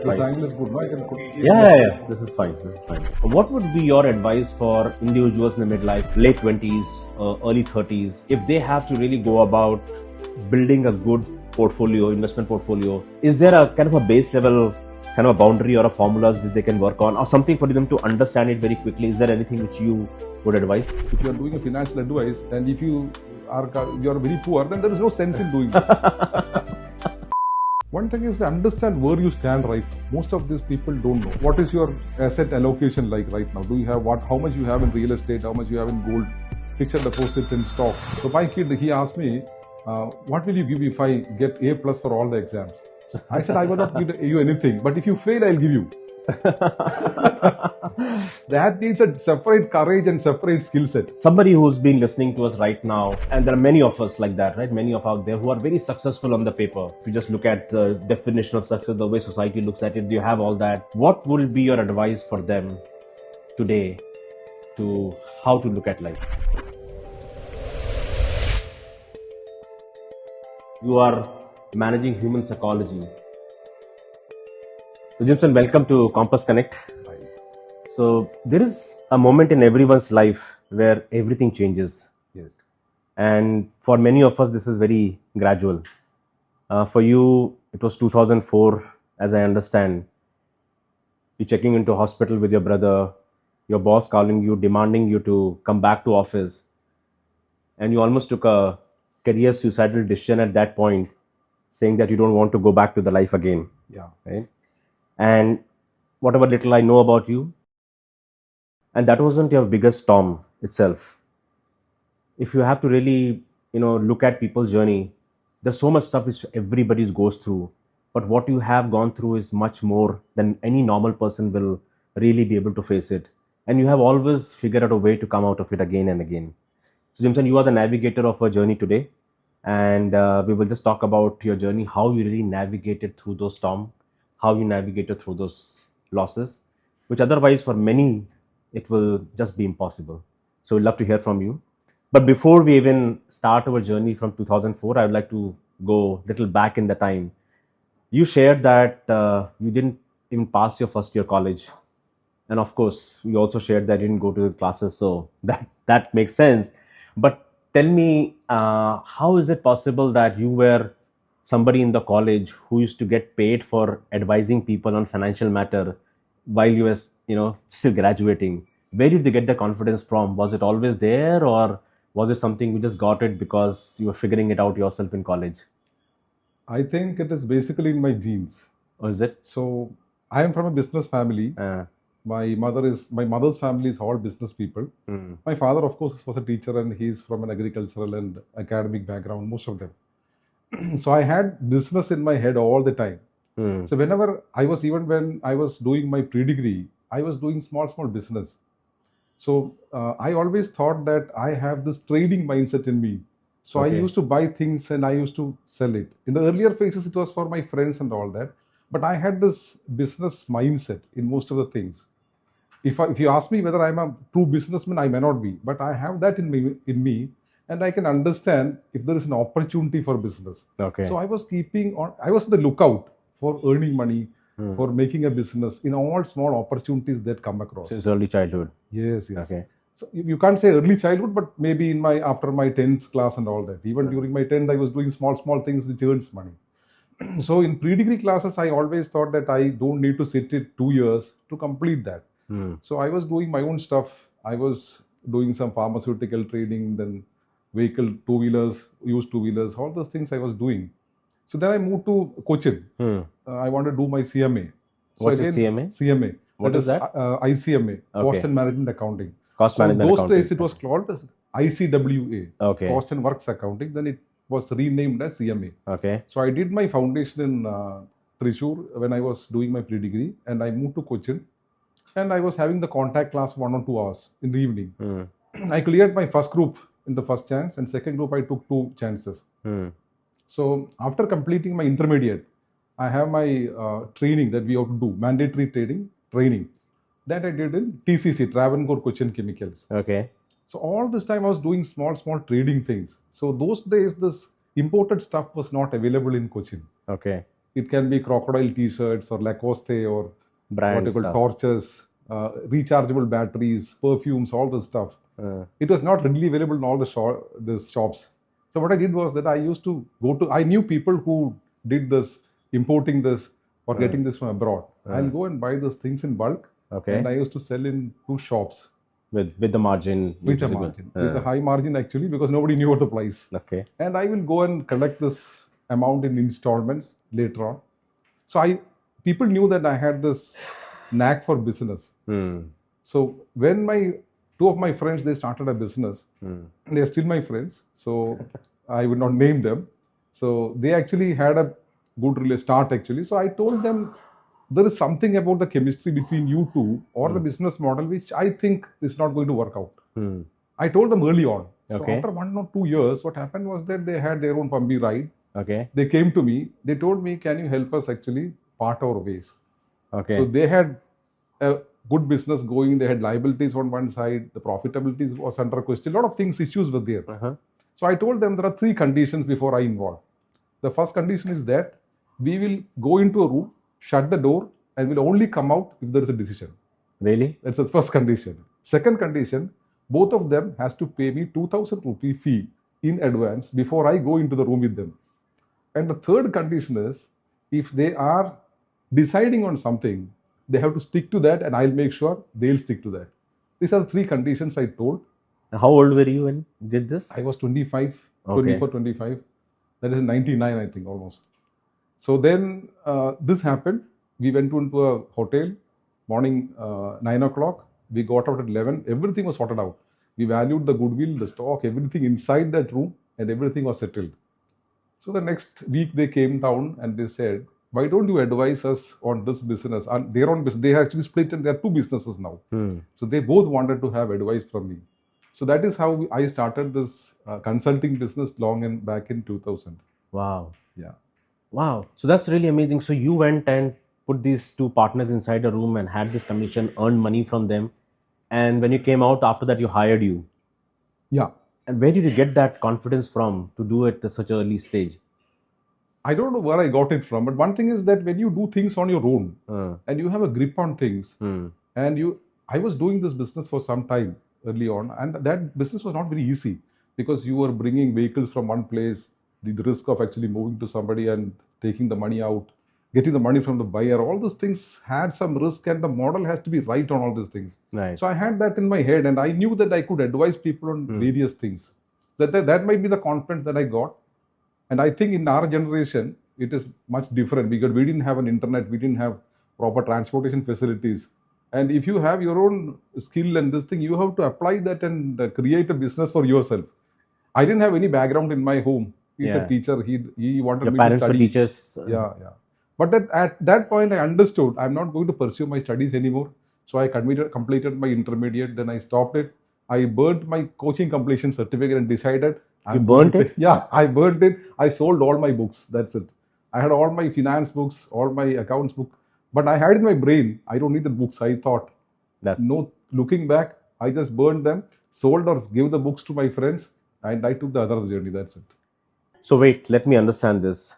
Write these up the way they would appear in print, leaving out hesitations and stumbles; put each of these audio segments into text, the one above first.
This fine. angle is good, no? I can put Yeah. This is fine. What would be your advice for individuals in the midlife, late 20s, early 30s, if they have to really go about building a good portfolio, investment portfolio? Is there a kind of a base level, kind of a boundary or a formulas which they can work on, or something for them to understand it very quickly? Is there anything which you would advise? if you are doing a financial advice and if you are very poor, then there is no sense in doing that. One thing is to understand where you stand right now. Most of these people don't know. What is your asset allocation like right now? Do you have how much you have in real estate, how much you have in gold, fixed deposit in stocks? So my kid, he asked me, what will you give if I get A plus for all the exams? I said, I will not give you anything, but if you fail, I'll give you. That needs a separate courage and separate skill set. Somebody who's been listening to us right now, and there are many of us like that, right? Many of out there who are very successful on the paper. If you just look at the definition of success, the way society looks at it, you have all that. What will be your advice for them today to how to look at life? You are managing human psychology. So Jimson, welcome to Kompass Connect. So there is a moment in everyone's life where everything changes. Yes. And for many of us, this is very gradual. For you, it was 2004, as I understand. You're checking into hospital with your brother, your boss calling you, demanding you to come back to office. And you almost took a career suicidal decision at that point, saying that you don't want to go back to the life again. Yeah. Right? And whatever little I know about you, and that wasn't your biggest storm itself. If you have to really, look at people's journey, there's so much stuff which everybody goes through, but what you have gone through is much more than any normal person will really be able to face it. And you have always figured out a way to come out of it again and again. So Jimson, you are the navigator of our journey today, and we will just talk about your journey, how you really navigated through those storms, how you navigated through those losses, which otherwise for many it will just be impossible. So we'd love to hear from you. But before we even start our journey from 2004, I would like to go a little back in the time. You shared that you didn't even pass your first year college. And of course, you also shared that you didn't go to the classes. So that makes sense. But tell me, how is it possible that you were somebody in the college who used to get paid for advising people on financial matter while you were, still graduating? Where did you get the confidence from? Was it always there, or was it something you just got it because you were figuring it out yourself in college? I think it is basically in my genes. Or is it? So I am from a business family. My mother's family is all business people. My father, of course, was a teacher and he's from an agricultural and academic background, most of them. So I had business in my head all the time. So even when I was doing my pre-degree, I was doing small business. So I always thought that I have this trading mindset in me. So I used to buy things and I used to sell it. In the earlier phases, it was for my friends and all that. But I had this business mindset in most of the things. If you ask me whether I'm a true businessman, I may not be. But I have that in me, and I can understand if there is an opportunity for business. Okay. So I was on the lookout for earning money, for making a business in all small opportunities that come across. Since early childhood. Yes. Okay. So you can't say early childhood, but maybe after my 10th class and all that. Even during my 10th, I was doing small things which earns money. So in pre-degree classes, I always thought that I don't need to sit it 2 years to complete that. So I was doing my own stuff. I was doing some pharmaceutical trading, then vehicle, two-wheelers, used two-wheelers, all those things I was doing. So then I moved to Kochi. I wanted to do my CMA. So what is CMA? CMA. What is that? ICMA, Cost and Management Accounting. Cost Management Accounting. Accounting. Those days it was called as ICWA, Cost and Works Accounting. Then it was renamed as CMA. Okay. So I did my foundation in Thrissur when I was doing my pre-degree, and I moved to Kochi. And I was having the contact class 1 or 2 hours in the evening. I cleared my first group in the first chance, and second group I took 2 chances. So after completing my intermediate, I have my training that we have to do, mandatory training. That I did in TCC, Travancore Cochin Chemicals. Okay. So all this time I was doing small trading things. So those days this imported stuff was not available in Cochin. Okay. It can be crocodile t-shirts or Lacoste or what Brand you call stuff. torches, rechargeable batteries, perfumes, all this stuff. It was not readily available in all the shops. So what I did was that I used to go to, I knew people who did this, importing this or getting this from abroad. I'll go and buy those things in bulk, and Okay. I used to sell in two shops With the margin, you with a just go. margin, with a high margin actually, because nobody knew what the price. Okay. And I will go and collect this amount in installments later on. So people knew that I had this knack for business. So when two of my friends, they started a business, they're still my friends. So I would not name them. So they actually had a good start actually. So I told them there is something about the chemistry between you two or the business model which I think is not going to work out. I told them early on. So Okay. after 1 or 2 years, what happened was that they had their own Pambi ride. Okay. They came to me. They told me, "Can you help us actually part our ways?" Okay. So they had a good business going. They had liabilities on one side. The profitability was under question. A lot of things, issues were there. So I told them there are 3 conditions before I involve. The first condition is that we will go into a room, shut the door, and will only come out if there is a decision. Really? That's the first condition. Second condition, both of them has to pay me 2,000 rupee fee in advance before I go into the room with them. And the third condition is, if they are deciding on something, they have to stick to that, and I'll make sure they'll stick to that. These are the 3 conditions I told. How old were you when you did this? I was 25, Okay. 24, 25. That is 99, I think, almost. So then this happened. We went into a hotel, morning 9 o'clock. We got out at 11. Everything was sorted out. We valued the goodwill, the stock, everything inside that room, and everything was settled. So the next week they came down and they said, "Why don't you advise us on this business?" And their own business. They actually split and they are 2 businesses now. So they both wanted to have advice from me. So that is how I started this consulting business long and back in 2000. Wow. Yeah. Wow. So that's really amazing. So you went and put these 2 partners inside a room and had this commission, earned money from them. And when you came out after that, you hired you. Yeah. And where did you get that confidence from to do it at such an early stage? I don't know where I got it from, but one thing is that when you do things on your own and you have a grip on things, and I was doing this business for some time early on, and that business was not very easy because you were bringing vehicles from one place, the risk of actually moving to somebody and taking the money out, getting the money from the buyer, all these things had some risk, and the model has to be right on all these things. Right. So I had that in my head, and I knew that I could advise people on various things. That might be the confidence that I got. And I think in our generation, it is much different because we didn't have an internet, we didn't have proper transportation facilities. And if you have your own skill and this thing, you have to apply that and create a business for yourself. I didn't have any background in my home. He's Yeah. a teacher. He wanted Your me to parents were study. teachers. Yeah. But at that point, I understood I'm not going to pursue my studies anymore. So I completed my intermediate. Then I stopped it. I burnt my coaching completion certificate and decided You I'm going to burnt it? Yeah, I burnt it. I sold all my books. That's it. I had all my finance books, all my accounts book, but I had in my brain, I don't need the books. I thought, That's no, looking back, I just burned them, sold or gave the books to my friends, and I took the other journey. That's it. So wait, let me understand this.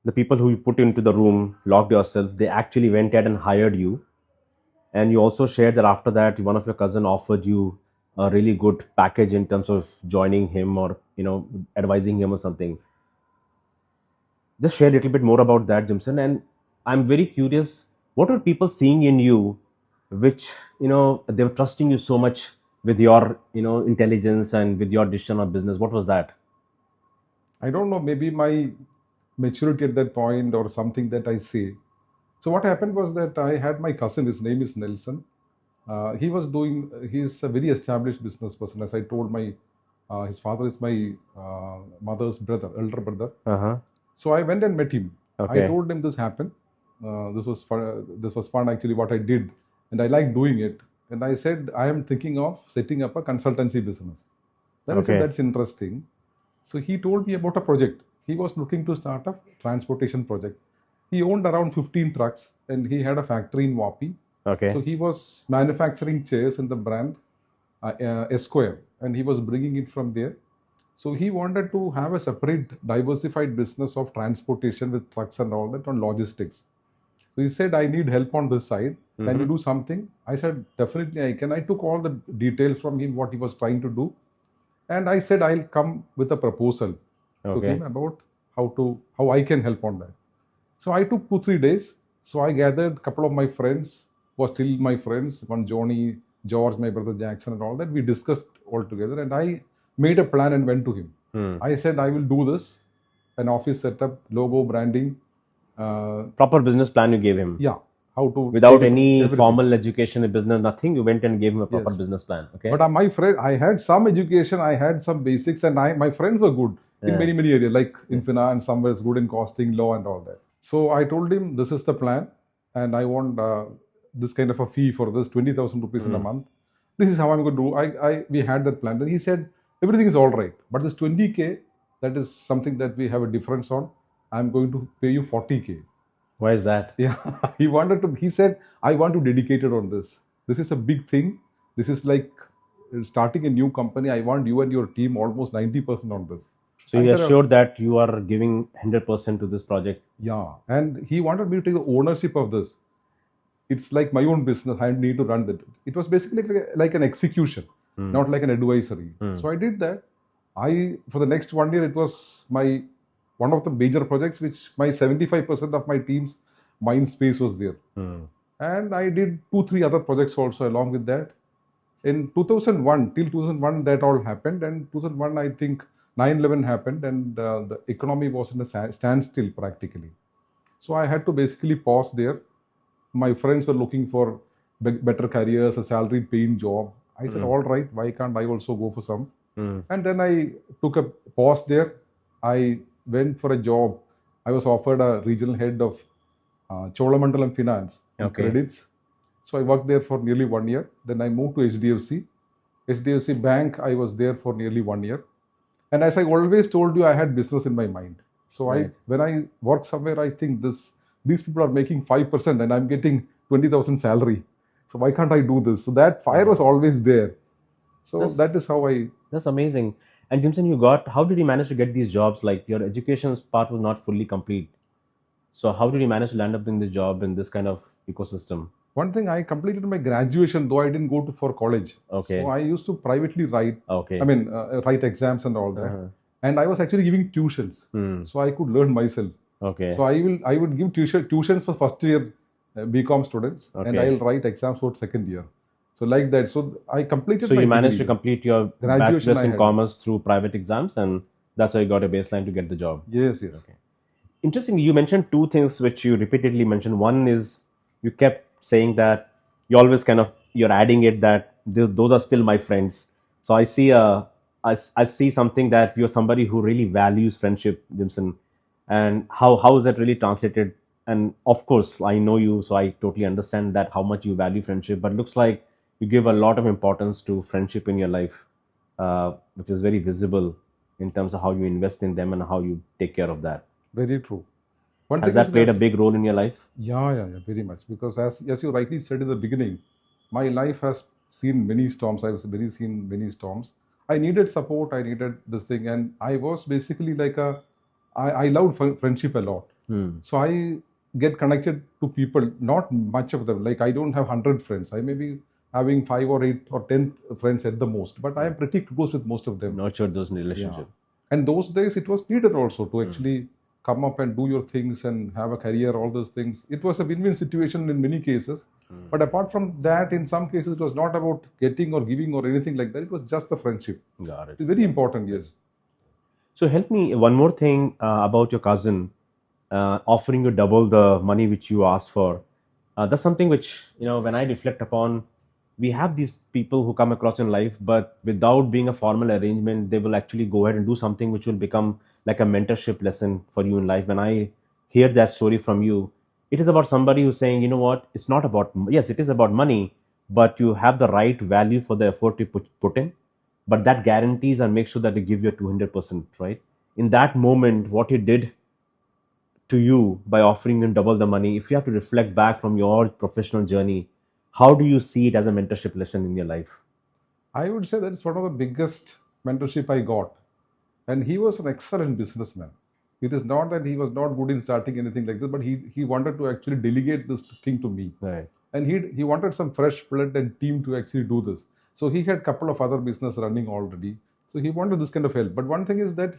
The people who you put into the room, locked yourself, they actually went ahead and hired you. And you also shared that after that, one of your cousin offered you a really good package in terms of joining him or, advising him or something. Just share a little bit more about that, Jimson. And I'm very curious, what were people seeing in you, which, they were trusting you so much with your, intelligence and with your decision on business? What was that? I don't know, maybe my maturity at that point or something that I say. So what happened was that I had my cousin, his name is Nelson. He's a very established business person. As I told his father is my mother's brother, elder brother. Uh-huh. So I went and met him. I Okay. told him this happened. This was fun. This was fun actually what I did, and I like doing it. And I said I am thinking of setting up a consultancy business. Then I said Okay. that's interesting. So he told me about a project. He was looking to start a transportation project. He owned around 15 trucks and he had a factory in Wapi. Okay. So he was manufacturing chairs in the brand Esquire, and he was bringing it from there. So he wanted to have a separate diversified business of transportation with trucks and all that on logistics. So he said, I need help on this side. Can you do something? I said, definitely I can. I took all the details from him, what he was trying to do. And I said, I'll come with a proposal to him about how I can help on that. So I took 2-3 days. So I gathered a couple of my friends who are still my friends, one Johnny, George, my brother Jackson, and all that. We discussed all together, and I made a plan and went to him. I said I will do this, an office setup, logo, branding. Proper business plan you gave him. Yeah, how to Without take it, any everything. formal education in business, nothing. You went and gave him a proper Yes. business plan. Okay. But my friend, I had some education, I had some basics, and my friends were good in many areas, like in finance, some was good in costing, law, and all that. So I told him, this is the plan, and I want this kind of a fee for this, 20,000 rupees in a month. This is how I'm going to do. We had that plan. Then he said, everything is all right, but this 20K, that is something that we have a difference on. I'm going to pay you 40K. Why is that? Yeah, he said, I want to dedicate it on this. This is a big thing. This is like starting a new company. I want you and your team almost 90% on this. So you are sure that you are giving 100% to this project? Yeah, and he wanted me to take the ownership of this. It's like my own business. I need to run that. It was basically like an execution, not like an advisory. So I did that. For the next 1 year, it was one of the major projects, which my 75% of my team's mind space was there. And I did 2-3 other projects also along with that. In 2001, till 2001, that all happened. And 2001, I think 9/11 happened, and the economy was in a standstill practically. So I had to basically pause there. My friends were looking for better careers, a salaried paying job. I said, all right, why can't I also go for some? And then I took a pause there. I went for a job. I was offered a regional head of Cholamandalam Finance in credits. So I worked there for nearly 1 year. Then I moved to HDFC. HDFC Bank, I was there for nearly 1 year. And as I always told you, I had business in my mind. So when I work somewhere, I think these people are making 5% and I'm getting 20,000 salary. So why can't I do this? So that fire was always there. So that is how I. That's amazing. And Jimson, how did you manage to get these jobs? Like your education part was not fully complete. So how did you manage to land up in this job in this kind of ecosystem? One thing, I completed my graduation, though I didn't go for college. Okay. So I used to privately write. Okay. I mean, write exams and all that. And I was actually giving tuitions, so I could learn myself. Okay. So I would give tuitions for first year BCom students, and I'll write exams for second year. So like that. So I completed. So you managed to complete your bachelor's in commerce through private exams, and that's how you got a baseline to get the job. Yes. Yes. Okay. Interestingly, you mentioned two things which you repeatedly mentioned. One is you kept saying that you always you're adding it that those are still my friends. So I see something that you're somebody who really values friendship, Jimson. And how is that really translated? And of course, I know you, so I totally understand that how much you value friendship. But it looks like you give a lot of importance to friendship in your life, which is very visible in terms of how you invest in them and how you take care of that. Very true. Has that played a big role in your life? Yeah, very much. Because as you rightly said in the beginning, my life has seen many storms. Seen many storms. I needed support. I needed this thing, and I was basically like I loved friendship a lot. So I get connected to people. Not much of them. Like I don't have 100 friends. I may be having 5 or 8 or 10 friends at the most. But I am pretty close with most of them. Nurture those relationships. Yeah. And those days it was needed also to actually come up and do your things and have a career, all those things. It was a win-win situation in many cases. But apart from that, in some cases, it was not about getting or giving or anything like that. It was just the friendship. Got it. It's very important, yes. So help me, one more thing about your cousin offering you double the money which you asked for. That's something which, when I reflect upon, we have these people who come across in life, but without being a formal arrangement, they will actually go ahead and do something which will become like a mentorship lesson for you in life. When I hear that story from you, it is about somebody who's saying, you know what, it's not about, yes, it is about money, but you have the right value for the effort you put in. But that guarantees and make sure that they give you 200%, right? In that moment, what he did to you by offering him double the money, if you have to reflect back from your professional journey, how do you see it as a mentorship lesson in your life? I would say that is one of the biggest mentorship I got. And he was an excellent businessman. It is not that he was not good in starting anything like this, but he wanted to actually delegate this thing to me. Right. And he wanted some fresh blood and team to actually do this. So he had a couple of other business running already. So he wanted this kind of help. But one thing is that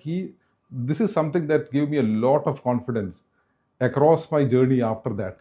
this is something that gave me a lot of confidence across my journey after that.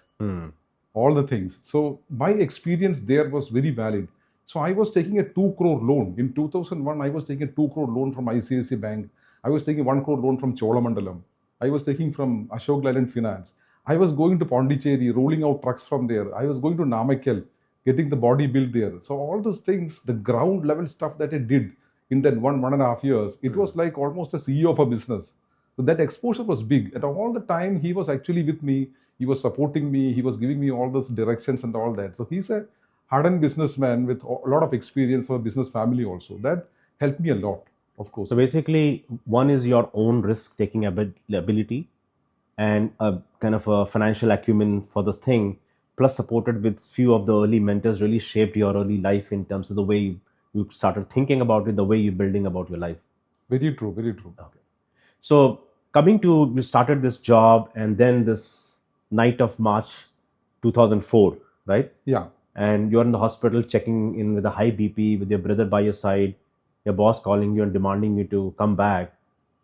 All the things. So my experience there was very valid. So I was taking a 2 crore loan. In 2001, I was taking a 2 crore loan from ICICI Bank. I was taking 1 crore loan from Cholamandalam. I was taking from Ashok Leyland Finance. I was going to Pondicherry, rolling out trucks from there. I was going to Namakkal, getting the body built there. So all those things, the ground level stuff that I did in that 1.5 years, it was like almost a CEO of a business. So that exposure was big. And all the time he was actually with me. He was supporting me. He was giving me all those directions and all that. So he's a hardened businessman with a lot of experience for a business family also. That helped me a lot, of course. So basically, one is your own risk-taking ability and a kind of a financial acumen for this thing, plus supported with few of the early mentors, really shaped your early life in terms of the way you started thinking about it, the way you're building about your life. Very true, very true. Okay. So coming to, you started this job and then this night of March 2004, right? Yeah. And you're in the hospital checking in with a high BP with your brother by your side, your boss calling you and demanding you to come back.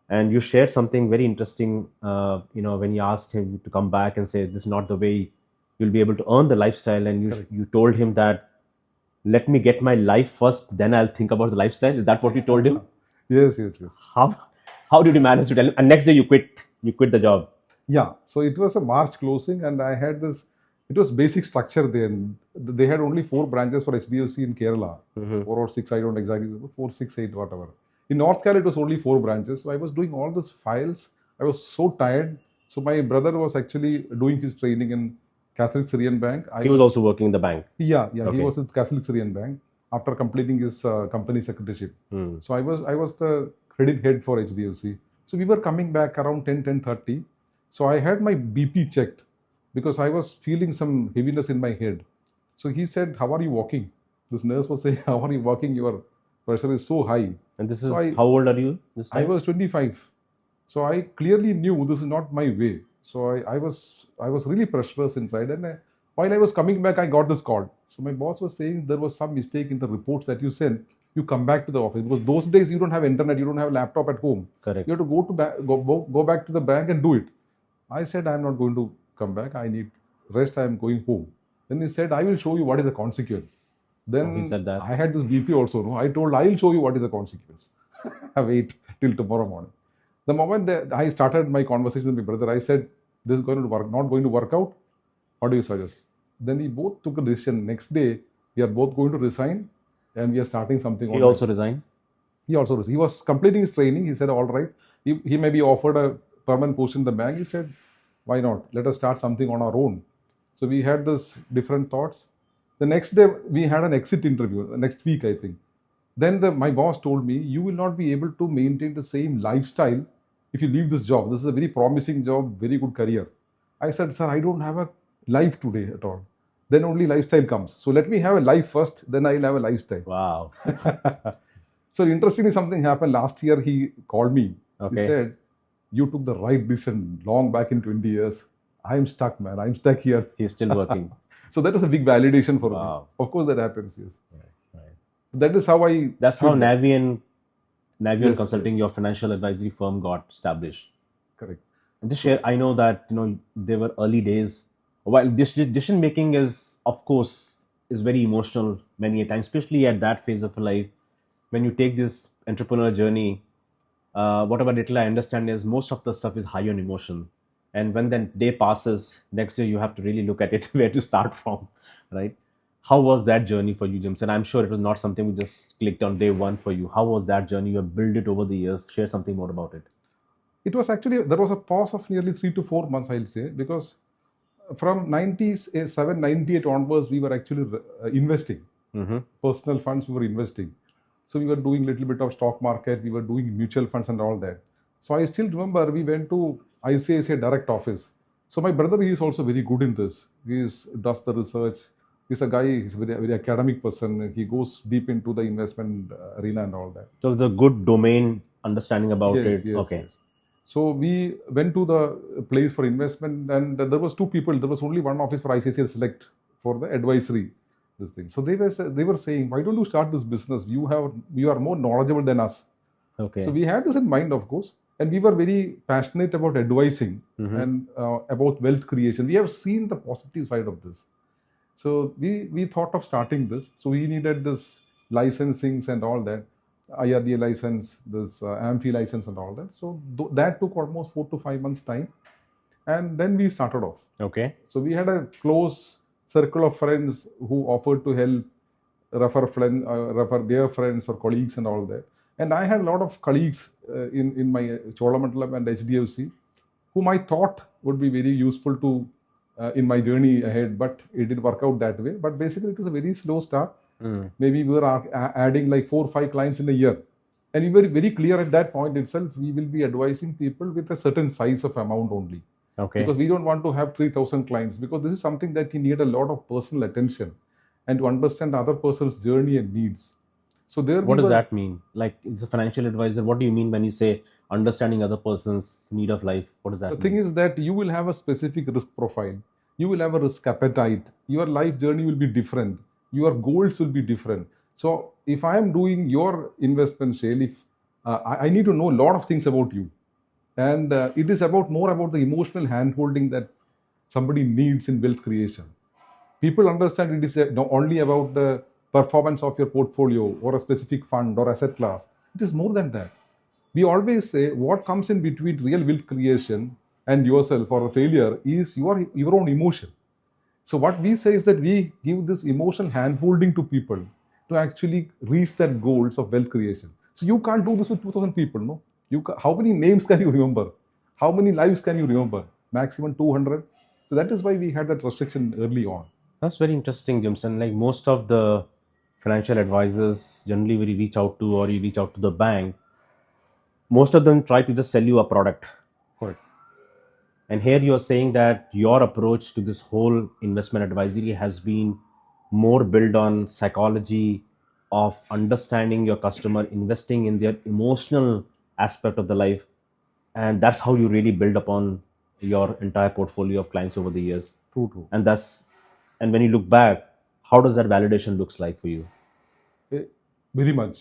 And you shared something very interesting, when you asked him to come back and say, this is not the way you'll be able to earn the lifestyle. And you told him that, let me get my life first, then I'll think about the lifestyle. Is that what you told him? Yes. How did you manage to tell him? And next day you quit the job. Yeah. So it was a March closing and I had this, it was basic structure then. They had only 4 branches for HDFC in Kerala. 4 or 6, I don't exactly remember, 4, 6, 8, whatever. In North Kerala, it was only 4 branches. So I was doing all these files. I was so tired. So my brother was actually doing his training in Catholic Syrian Bank. He was also working in the bank. Yeah. Okay. He was with Catholic Syrian Bank after completing his company secretaryship. So I was the credit head for HDFC. So we were coming back around 10:30. So I had my BP checked because I was feeling some heaviness in my head. So he said, "How are you walking?" This nurse was saying, "How are you walking? Your pressure is so high." And this is, how old are you this time? I was 25. So I clearly knew this is not my way. So I was really pressurous inside. And while I was coming back, I got this call. So my boss was saying there was some mistake in the reports that you sent. You come back to the office because those days you don't have internet, you don't have a laptop at home. Correct. You have to go back to the bank and do it. I said, I'm not going to come back. I need rest. I am going home. Then he said, I will show you what is the consequence. Then he said that. I had this BP also. No? I told, I will show you what is the consequence. Wait till tomorrow morning. The moment that I started my conversation with my brother, I said, this is going to work, not going to work out. What do you suggest? Then we both took a decision. Next day, we are both going to resign and we are starting something. He also resigned? He also resigned. He was completing his training. He said, all right. He may be offered a permanent post in the bank. He said, why not? Let us start something on our own. So we had this different thoughts. The next day, we had an exit interview, next week, I think. Then my boss told me, you will not be able to maintain the same lifestyle if you leave this job. This is a very promising job, very good career. I said, sir, I don't have a life today at all. Then only lifestyle comes. So let me have a life first, then I'll have a lifestyle. Wow. So interestingly, something happened last year. He called me. Okay. He said, you took the right decision long back in 20 years. I'm stuck, man. I'm stuck here. He's still working. So that was a big validation for Wow. me. Of course, that happens, yes. Right. That is how I... That's how Navion Yes, Consulting, yes. your financial advisory firm, got established. Correct. And this year, I know that, there were early days. While this decision making is, of course, is very emotional many a times, especially at that phase of life. When you take this entrepreneur journey, whatever little I understand is most of the stuff is high on emotion. And when the day passes, next year you have to really look at it, where to start from, right? How was that journey for you, Jimson? I'm sure it was not something we just clicked on day one for you. How was that journey? You have built it over the years. Share something more about it. It was actually, there was a pause of nearly 3 to 4 months, I'll say, because from 97, 98 onwards, we were actually investing. Personal funds, we were investing. So we were doing a little bit of stock market, we were doing mutual funds and all that. So I still remember we went to ICICI direct office. So my brother, he is also very good in this. He does the research. He's a guy, he's a very academic person. He goes deep into the investment arena and all that. So the good domain understanding about Yes, it. yes, Okay. yes. So we went to the place for investment, and there was two people. There was only one office for ICICI Select for the advisory, this thing. So they were saying, why don't you start this business? You are more knowledgeable than us. Okay. So we had this in mind, of course, and we were very passionate about advising and about wealth creation. We have seen the positive side of this. So we thought of starting this. So we needed this licensings and all that, IRDA license, this AMFI license and all that. So that took almost 4 to 5 months time, and then we started off. Okay. So we had a close circle of friends who offered to help, refer their friends or colleagues and all that. And I had a lot of colleagues in my Cholamandalam and HDFC whom I thought would be very useful to in my journey ahead, but it didn't work out that way. But basically, it was a very slow start. Maybe we were adding like 4 or 5 clients in a year, and we were very clear at that point itself. We will be advising people with a certain size of amount only, Okay. because we don't want to have 3,000 clients, because this is something that you need a lot of personal attention and to understand the other person's journey and needs. So there What does that mean? Like, it's a financial advisor. What do you mean when you say understanding other person's need of life? What does The that thing mean? is that you will have a specific risk profile. You will have a risk appetite. Your life journey will be different. Your goals will be different. So if I am doing your investment, Shale, if I need to know a lot of things about you, and it is about more about the emotional handholding that somebody needs in wealth creation. People understand it is not only about the performance of your portfolio or a specific fund or asset class. It is more than that. We always say what comes in between real wealth creation and yourself or a failure is your own emotion. So what we say is that we give this emotional hand-holding to people to actually reach their goals of wealth creation. So you can't do this with 2,000 people, no? How many names can you remember? How many lives can you remember? Maximum 200. So that is why we had that restriction early on. That's very interesting, Jimson. Like, most of the financial advisors, generally when you reach out to, or you reach out to the bank, most of them try to just sell you a product. Correct. And here you're saying that your approach to this whole investment advisory has been more built on psychology of understanding your customer, investing in their emotional aspect of the life. And that's how you really build upon your entire portfolio of clients over the years. True, true. And when you look back, how does that validation looks like for you? Eh, Very much.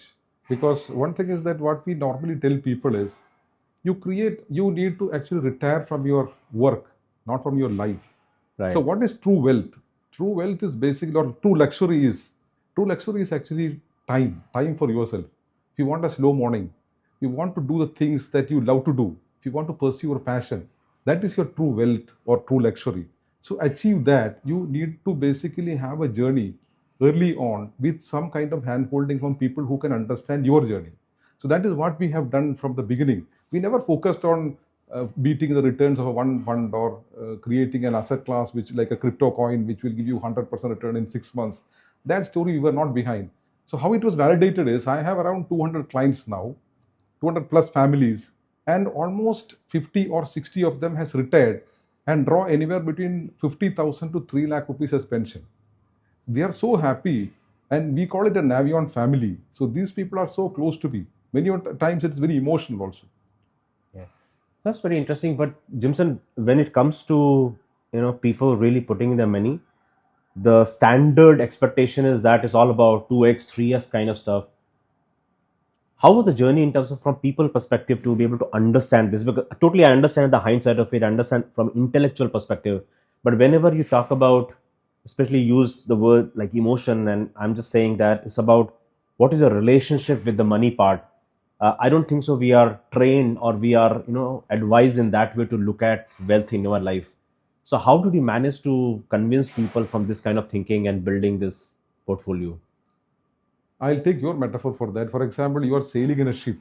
Because one thing is that what we normally tell people is you need to actually retire from your work, not from your life. So Right. what is true wealth? True wealth is basically, or true luxury is actually time for yourself. If you want a slow morning, you want to do the things that you love to do, if you want to pursue your passion, that is your true wealth or true luxury. So achieve that, you need to basically have a journey early on with some kind of hand holding from people who can understand your journey. So that is what we have done from the beginning. We never focused on beating the returns of a one fund or creating an asset class which like a crypto coin which will give you 100% return in 6 months. That story we were not behind. So how it was validated is I have around 200 clients now, 200 plus families, and almost 50 or 60 of them has retired and draw anywhere between 50,000 to 3 lakh rupees as pension. They are so happy, and we call it a Navion family. So these people are so close to me. Many times it's very emotional also. Yeah. That's very interesting. But Jimson, when it comes to people really putting in their money, the standard expectation is that it's all about 2x, 3x kind of stuff. How was the journey in terms of from people perspective to be able to understand this? Because totally I understand the hindsight of it, I understand from intellectual perspective. But whenever you talk about, especially use the word like emotion, and I'm just saying that it's about what is your relationship with the money part. I don't think so. We are trained or we are, advised in that way to look at wealth in your life. So how did you manage to convince people from this kind of thinking and building this portfolio? I'll take your metaphor for that. For example, you are sailing in a ship.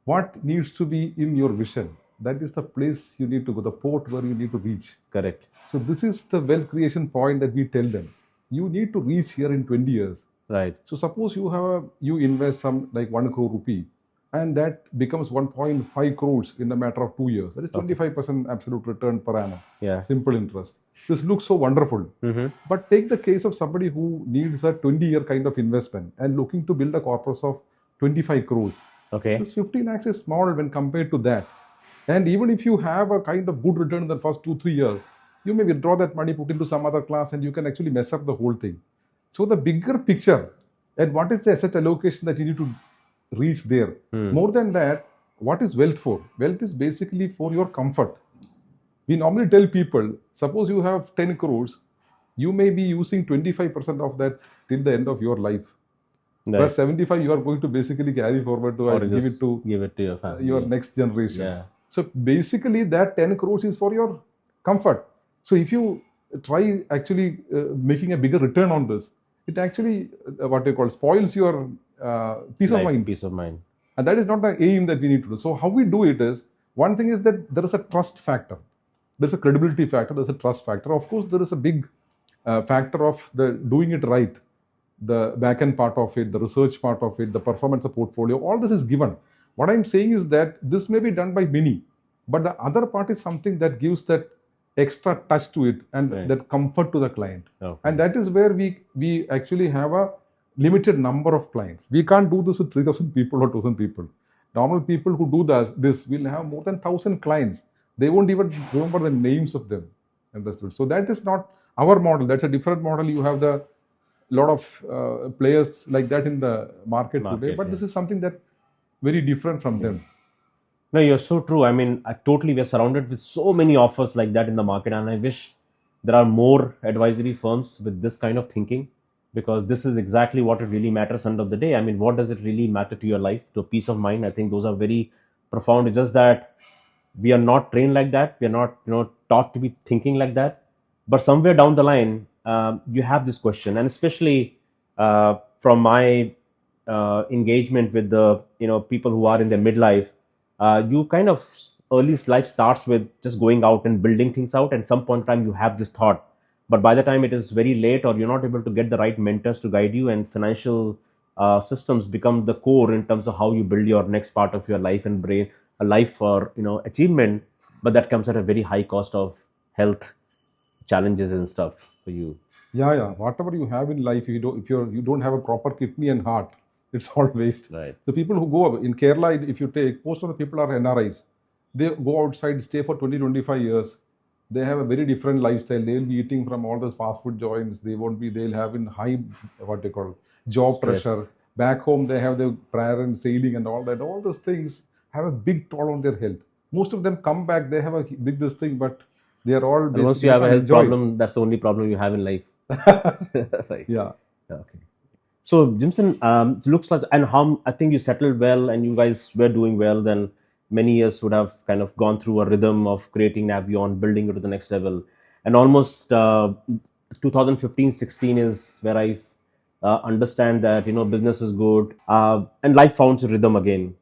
What needs to be in your vision? That is the place you need to go, the port where you need to reach. Correct. So this is the wealth creation point that we tell them. You need to reach here in 20 years. Right. So suppose you invest some like 1 crore rupee, and that becomes 1.5 crores in a matter of 2 years. That is 25% absolute return per annum. Yeah. Simple interest. This looks so wonderful. But take the case of somebody who needs a 20-year kind of investment and looking to build a corpus of 25 crores. Okay. This 50 lakhs is small when compared to that. And even if you have a kind of good return in the first 2-3 years, you may withdraw that money, put into some other class, and you can actually mess up the whole thing. So the bigger picture and what is the asset allocation that you need to reach there. More than that, what is wealth for? Wealth is basically for your comfort. We normally tell people, suppose you have 10 crores, you may be using 25% of that till the end of your life. Right. Plus 75 you are going to basically carry forward to Or and give it to your family. your next generation. Yeah. So basically that 10 crores is for your comfort. So if you try actually making a bigger return on this, it actually what you call spoils your peace of mind. Peace of mind. And that is not the aim that we need to do. So how we do it is, one thing is that there is a trust factor. There's a credibility factor. There's a trust factor. Of course, there is a big factor of the doing it right, the back end part of it, the research part of it, the performance of portfolio. All this is given. What I'm saying is that this may be done by many, but the other part is something that gives that extra touch to it and Right. that comfort to the client. Okay. And that is where we actually have a limited number of clients. We can't do this with 3,000 people or 2,000 people. Normal people who do this will have more than 1,000 clients. They won't even remember the names of them. Understood? So that is not our model. That's a different model. You have the lot of players like that in the market today, but this is something that very different from them. No, you're so true. I mean, we're surrounded with so many offers like that in the market, and I wish there are more advisory firms with this kind of thinking, because this is exactly what it really matters end of the day. I mean, what does it really matter to your life, to peace of mind? I think those are very profound. It's just that we are not trained like that. We are not, taught to be thinking like that. But somewhere down the line, you have this question, and especially from my engagement with the people who are in their midlife, you kind of early life starts with just going out and building things out. And some point in time, you have this thought, but by the time it is very late, or you're not able to get the right mentors to guide you, and financial systems become the core in terms of how you build your next part of your life and brain a life for achievement. But that comes at a very high cost of health challenges and stuff for you. Yeah. Whatever you have in life, if you don't have a proper kidney and heart, it's all waste. Right. The people who go in Kerala, if you take, most of the people are NRIs. They go outside, stay for 20-25 years. They have a very different lifestyle. They'll be eating from all those fast food joints. They'll have in high, what they call, job Stress. pressure. Back home, they have the prayer and sailing and all that. All those things have a big toll on their health. Most of them come back, they have a big this thing, but they are all And once you have a health problem, that's the only problem you have in life. Right. Yeah. Okay. So, Jimson, looks like, and how I think you settled well, and you guys were doing well. Then many years would have kind of gone through a rhythm of creating Navion, building it to the next level, and almost 2015-16 is where I understand that business is good, and life found its rhythm again.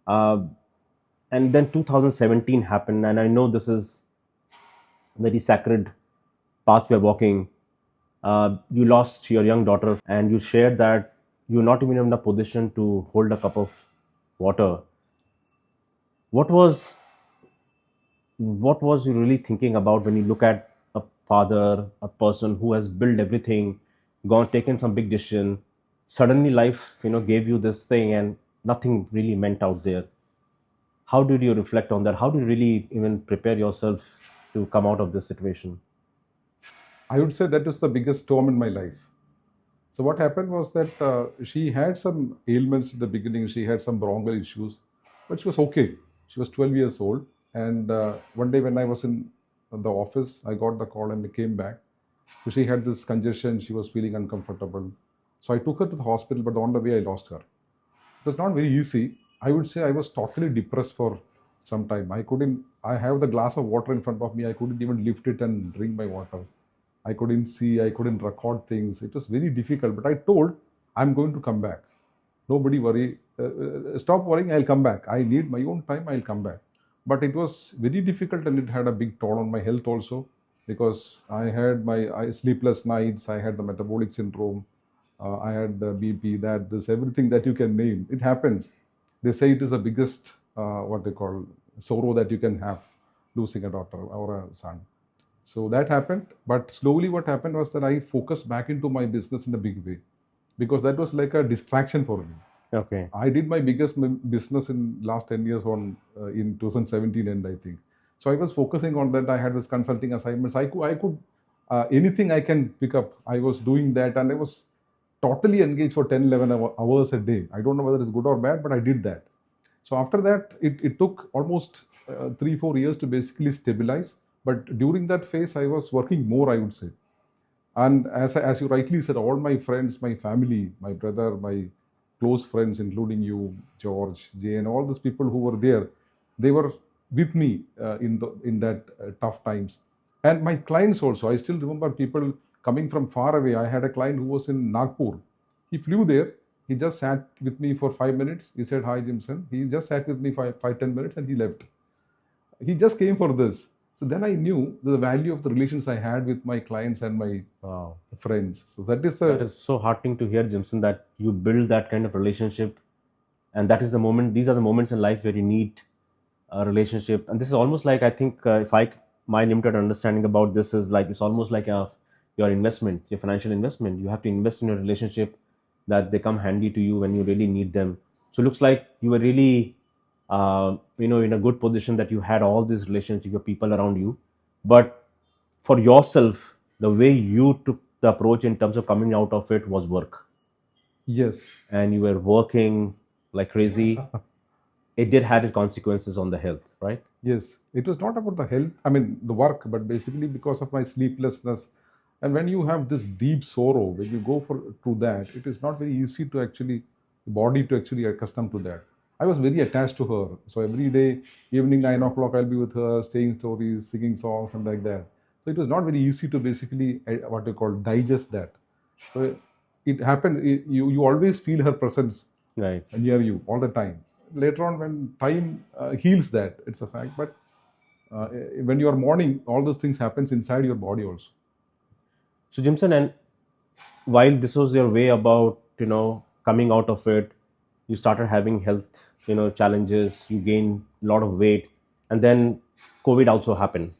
And then 2017 happened, and I know this is very sacred path we're walking. You lost your young daughter, and you shared that you're not even in a position to hold a cup of water. What was you really thinking about when you look at a father, a person who has built everything, taken some big decision? Suddenly life gave you this thing, and nothing really meant out there. How did you reflect on that? How do you really even prepare yourself to come out of this situation? I would say that was the biggest storm in my life. So what happened was that she had some ailments in the beginning. She had some bronchial issues, but she was okay. She was 12 years old, and one day when I was in the office, I got the call and I came back. So she had this congestion. She was feeling uncomfortable. So I took her to the hospital, but on the way I lost her. It was not very easy. I would say I was totally depressed for some time. I couldn't. I have the glass of water in front of me. I couldn't even lift it and drink my water. I couldn't see, I couldn't record things. It was very difficult. But I told, I'm going to come back. Nobody worry. Stop worrying, I'll come back. I need my own time, I'll come back. But it was very difficult and it had a big toll on my health also, because I had my sleepless nights, I had the metabolic syndrome, I had the BP, everything that you can name. It happens. They say it is the biggest, what they call, sorrow that you can have, losing a daughter or a son. So that happened, but slowly what happened was that I focused back into my business in a big way, because that was like a distraction for me. Okay. I did my biggest business in last 10 years on in 2017 end, I think. So I was focusing on that. I had this consulting assignments. I could anything I can pick up. I was doing that, and I was totally engaged for 10, 11 hours a day. I don't know whether it's good or bad, but I did that. So after that, it took almost 3, 4 years to basically stabilize. But during that phase, I was working more, I would say. And as you rightly said, all my friends, my family, my brother, my close friends, including you, George, Jay, and all those people who were there, they were with me in that tough times. And my clients also. I still remember people coming from far away. I had a client who was in Nagpur. He flew there. He just sat with me for 5 minutes. He said, "Hi, Jimson." He just sat with me for 10 minutes and he left. He just came for this. So then I knew the value of the relations I had with my clients and my Wow. friends. So that is That the is so heartening to hear, Jimson, that you build that kind of relationship. And that is the moment, these are the moments in life where you need a relationship. And this is almost like, I think, my limited understanding about this is like, it's almost like your investment, your financial investment. You have to invest in your relationship that they come handy to you when you really need them. So it looks like you were really, in a good position that you had all these relationships, your people around you. But for yourself, the way you took the approach in terms of coming out of it was work, yes. and you were working like crazy. It did have its consequences on the health, right? Yes, it was not about the health, I mean, the work, but basically because of my sleeplessness. And when you have this deep sorrow, when you go for through that, it is not very easy to actually, the body to actually accustom to that. I was very attached to her. So every day, evening 9 o'clock, I'll be with her, saying stories, singing songs, and like that. So it was not very easy to basically, what you call, digest that. So it happened, you always feel her presence Right. near you all the time. Later on, when time heals that, it's a fact. But uh, when you are mourning, all those things happens inside your body also. So, Jimson, and while this was your way about, coming out of it, you started having health, challenges, you gained a lot of weight, and then COVID also happened.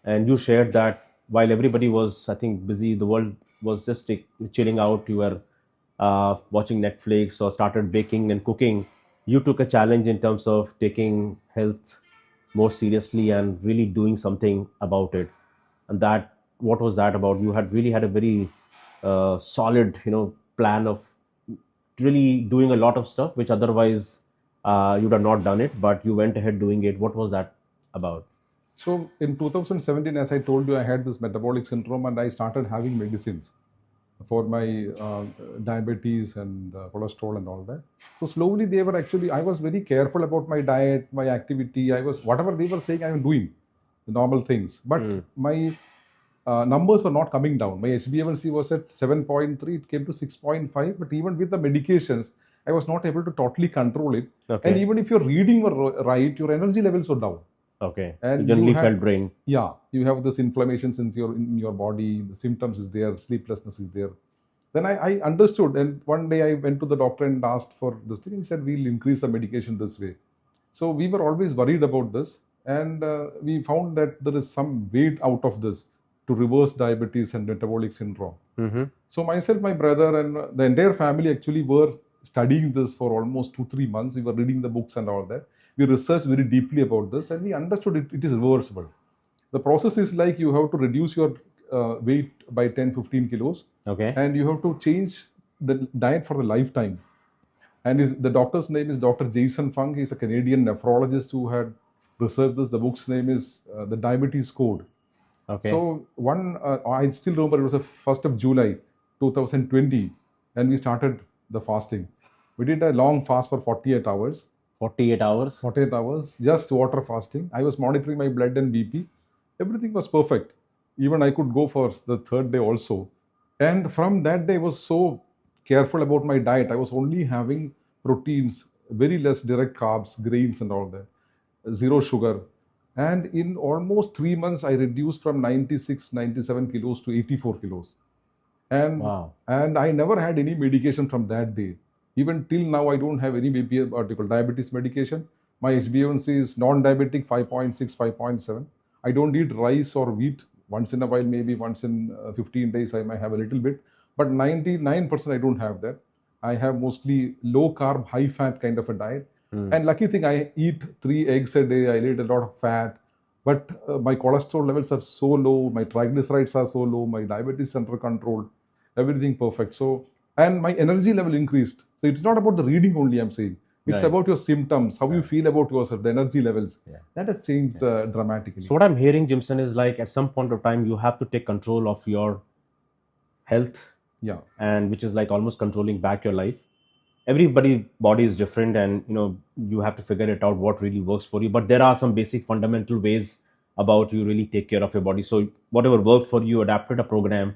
And you shared that while everybody was, I think, busy, the world was just chilling out, you were watching Netflix or started baking and cooking. You took a challenge in terms of taking health more seriously and really doing something about it. And that, what was that about? You had really had a very solid, plan of really doing a lot of stuff which otherwise you would have not done it, but you went ahead doing it. What was that about? So in 2017, as I told you, I had this metabolic syndrome, and I started having medicines for my diabetes and cholesterol and all that. So slowly they were actually, I was very careful about my diet, my activity. I was, whatever they were saying, I am doing the normal things. But Hmm. my numbers were not coming down. My HbA1c was at 7.3, it came to 6.5. But even with the medications, I was not able to totally control it. And Okay. even if your reading were right, your energy levels were down. Okay. You And you generally have, felt drained. yeah, you have this inflammation since in your body, the symptoms is there, sleeplessness is there. Then I understood, and one day I went to the doctor and asked for this thing. He said, we'll increase the medication this way. So we were always worried about this, and we found that there is some way out of this to reverse diabetes and metabolic syndrome. Mm-hmm. So myself, my brother, and the entire family actually were studying this for almost 2, 3 months. We were reading the books and all that. We researched very deeply about this, and we understood it is reversible. The process is like you have to reduce your weight by 10, 15 kilos, Okay. and you have to change the diet for the lifetime. And the doctor's name is Dr. Jason Fung. He's a Canadian nephrologist who had researched this. The book's name is The Diabetes Code. Okay. So I still remember it was the 1st of July, 2020, and we started the fasting. We did a long fast for 48 hours. 48 hours. 48 hours, just water fasting. I was monitoring my blood and BP. Everything was perfect. Even I could go for the third day also. And from that day, I was so careful about my diet. I was only having proteins, very less direct carbs, grains, and all that, zero sugar. And in almost 3 months, I reduced from 96, 97 kilos to 84 kilos. and Wow. and I never had any medication from that day. Even till now, I don't have any BP article diabetes medication. My HbA1c is non-diabetic, 5.6, 5.7. I don't eat rice or wheat. Once in a while, maybe once in 15 days, I might have a little bit, but 99% I don't have that. I have mostly low carb, high fat kind of a diet. Hmm. And lucky thing, I eat 3 eggs a day. I eat a lot of fat, but my cholesterol levels are so low. My triglycerides are so low. My diabetes is under control. Everything perfect. So, and my energy level increased. So it's not about the reading only. I'm saying it's Right. about your symptoms, how you Right. feel about yourself, the energy levels. Yeah. That has changed dramatically. So what I'm hearing, Jimson, is like at some point of time you have to take control of your health, Yeah. and which is like almost controlling back your life. Everybody's body is different, and you have to figure it out what really works for you. But there are some basic fundamental ways about you really take care of your body. So whatever worked for you, adapted a program,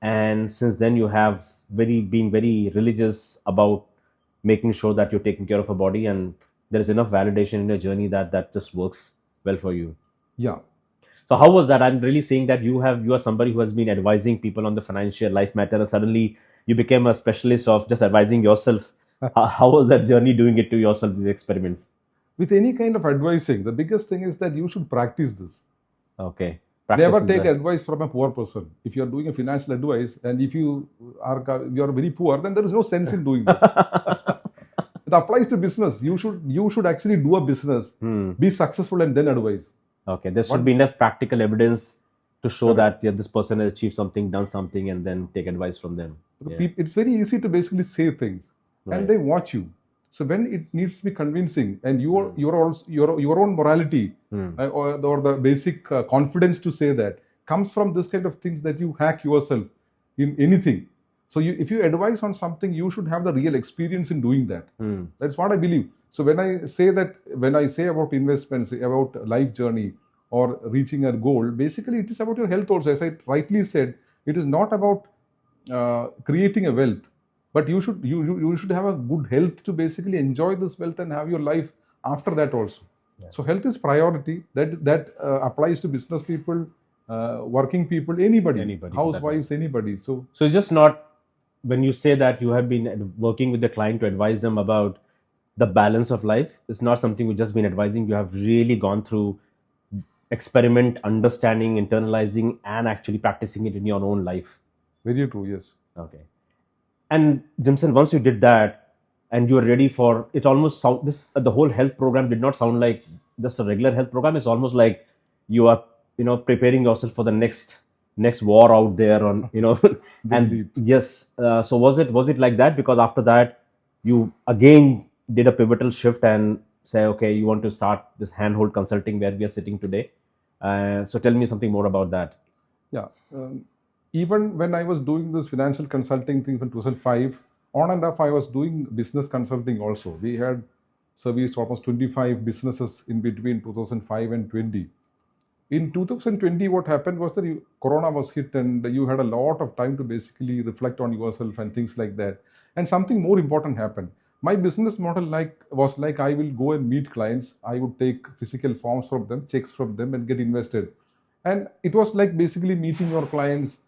and since then you have been very religious about making sure that you're taking care of your body, and there is enough validation in your journey that just works well for you. Yeah. So how was that? I'm really saying that you are somebody who has been advising people on the financial life matter, and suddenly you became a specialist of just advising yourself. How was that journey doing it to yourself, these experiments? With any kind of advising, the biggest thing is that you should practice this. Okay, practice Never is take the advice from a poor person. If you are doing a financial advice and if you are very poor, then there is no sense in doing this. It applies to business. You should actually do a business, be successful, and then advise. Okay, there should What be enough practical evidence to show correct? that, yeah, this person has achieved something, done something, and then take advice from them. Yeah, It's very easy to basically say things, and right. they watch you. So when it needs to be convincing, and your own morality or the basic confidence to say that comes from this kind of things that you hack yourself in anything. So if you advise on something, you should have the real experience in doing that. That's what I believe. So when I say about investments, about life journey or reaching a goal, basically it is about your health also. As I rightly said, it is not about creating a wealth, but you should have a good health to basically enjoy this wealth and have your life after that also. Yeah. So health is priority. That applies to business people, working people, anybody, Anybody for that matter. housewives, anybody. So So it's just not, when you say that you have been working with the client to advise them about the balance of life, it's not something you've just been advising. You have really gone through experiment, understanding, internalizing, and actually practicing it in your own life. very true. Yes. Okay. And Jimson, once you did that and you were ready for it, almost sound this the whole health program did not sound like just a regular health program. It's almost like you are preparing yourself for the next war out there on and Indeed. yes. So was it like that? Because after that you again did a pivotal shift and say, okay, you want to start this Handhold Consulting where we are sitting today. So tell me something more about that. Yeah. Even when I was doing this financial consulting thing from 2005, on and off, I was doing business consulting also. We had serviced almost 25 businesses in between 2005 and 20. In 2020, what happened was that Corona was hit and you had a lot of time to basically reflect on yourself and things like that. And something more important happened. My business model was like I will go and meet clients. I would take physical forms from them, checks from them, and get invested. And it was like basically meeting your clients,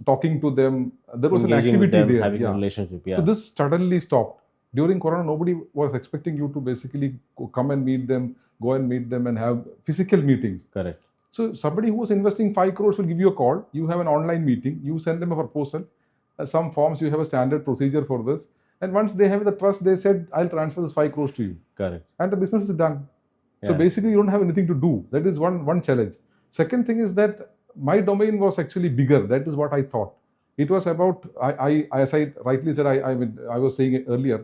talking to them. There was an Engaging with activity them, there. having a Yeah. relationship. So Yeah. this suddenly stopped. During Corona, nobody was expecting you to basically come and meet them, go and meet them, and have physical meetings. Correct. So somebody who was investing 5 crores will give you a call. You have an online meeting. You send them a proposal, some forms. You have a standard procedure for this. And once they have the trust, they said, "I'll transfer this 5 crores to you," Correct. and the business is done. So Yeah. basically, you don't have anything to do. That is one challenge. Second thing is that my domain was actually bigger. That is what I thought. It was about I as I rightly said, I was saying it earlier.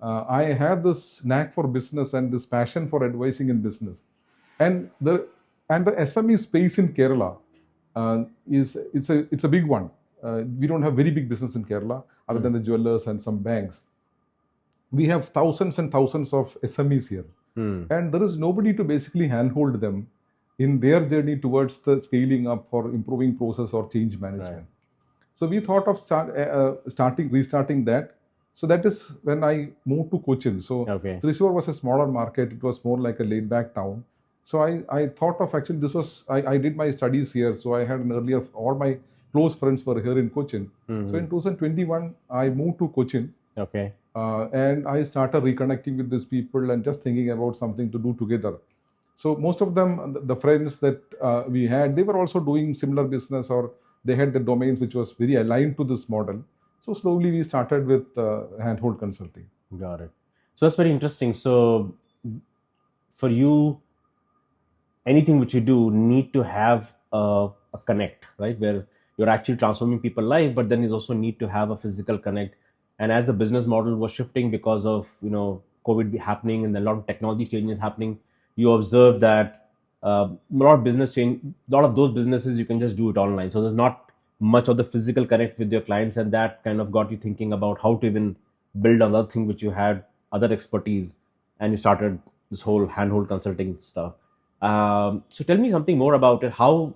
I have this knack for business and this passion for advising in business, and the SME space in Kerala it's a big one. We don't have very big business in Kerala other than the jewelers and some banks. We have thousands and thousands of SMEs here, and there is nobody to basically handhold them in their journey towards the scaling up or improving process or change management. Right. So we thought of restarting that. So that is when I moved to Cochin. So Okay. Thrissur was a smaller market. It was more like a laid back town. So I thought of actually I did my studies here. So I had an earlier, all my close friends were here in Cochin. So in 2021, I moved to Cochin. Okay. And I started reconnecting with these people and just thinking about something to do together. So most of them, the friends that we had, they were also doing similar business or they had the domains which was very aligned to this model. So slowly we started with Handhold Consulting. Got it. So that's very interesting. So for you, anything which you do need to have a connect, right? Where you're actually transforming people's life, but then you also need to have a physical connect. And as the business model was shifting because of COVID happening and a lot of technology changes happening, you observe that a lot of business change, a lot of those businesses you can just do it online. So there's not much of the physical connect with your clients, and that kind of got you thinking about how to even build another thing which you had other expertise, and you started this whole handhold consulting stuff. So tell me something more about it. How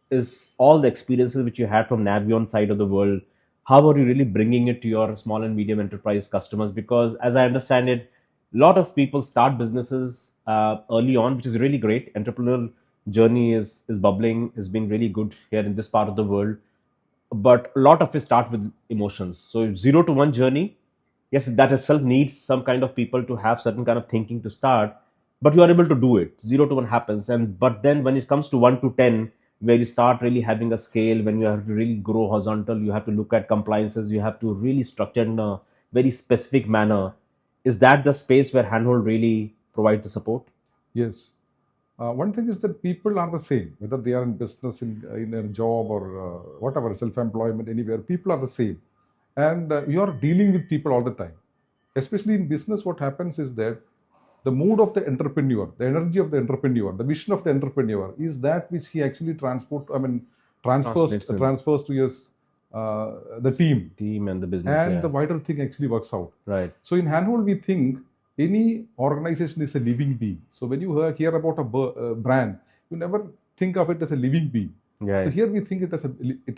is all the experiences which you had from Navion side of the world? How are you really bringing it to your small and medium enterprise customers? Because as I understand it, a lot of people start businesses early on, which is really great. Entrepreneurial journey is bubbling, has been really good here in this part of the world, but a lot of it start with emotions. So 0 to 1 journey, yes, that itself needs some kind of people to have certain kind of thinking to start, but you are able to do it. 0 to 1 happens, and but then when it comes to 1 to 10, where you start really having a scale, when you have to really grow horizontal, you have to look at compliances, you have to really structure in a very specific manner. Is that the space where Handhold really provides the support? Yes. One thing is that people are the same, whether they are in business, in a job, or whatever, self-employment, anywhere, people are the same. And you are dealing with people all the time. Especially in business, what happens is that the mood of the entrepreneur, the energy of the entrepreneur, the vision of the entrepreneur is that which he actually Translates in transfers to his, the team, team and the business. and Yeah. the vital thing actually works out. Right. So in Handhold, we think any organization is a living being. So when you hear about a brand, you never think of it as a living being. Yeah. So here we think it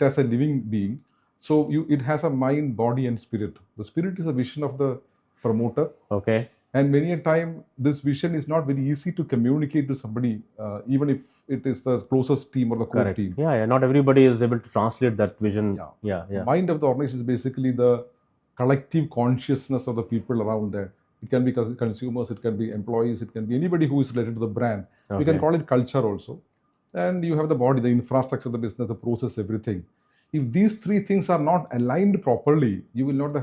as a living being. So it has a mind, body, and spirit. The spirit is a vision of the promoter, Okay. and many a time this vision is not very easy to communicate to somebody, even if it is the closest team or the core Correct. team. Yeah, yeah. Not everybody is able to translate that vision. Yeah. Yeah, yeah. Mind of the organization is basically the collective consciousness of the people around there. It can be consumers, it can be employees, it can be anybody who is related to the brand. You can Okay. call it culture also. And you have the body, the infrastructure of the business, the process, everything. If these three things are not aligned properly, you will not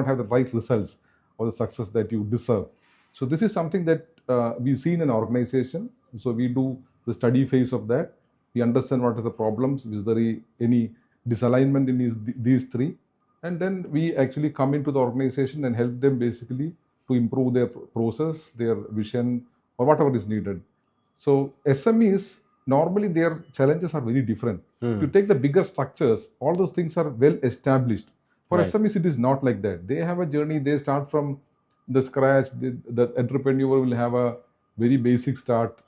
have the right results or the success that you deserve. So this is something that we see in an organization. So we do the study phase of that. We understand what are the problems, is there any disalignment in these three, and then we actually come into the organization and help them basically to improve their process, their vision, or whatever is needed. So SMEs, normally their challenges are very different. If you take the bigger structures, all those things are well established. For Right. SMEs, it is not like that. They have a journey, they start from the scratch. The entrepreneur will have a very basic start.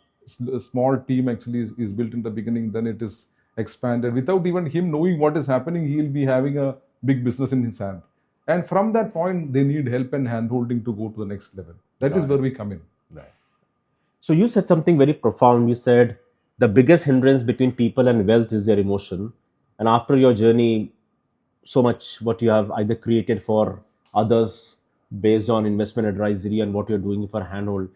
A small team actually is built in the beginning, then it is expanded. Without even him knowing what is happening, he will be having a big business in his hand. And from that point, they need help and handholding to go to the next level. That is Got where it. we come in. Right. So you said something very profound. You said the biggest hindrance between people and wealth is their emotion. And after your journey, so much what you have either created for others based on investment advisory and what you're doing for Handhold.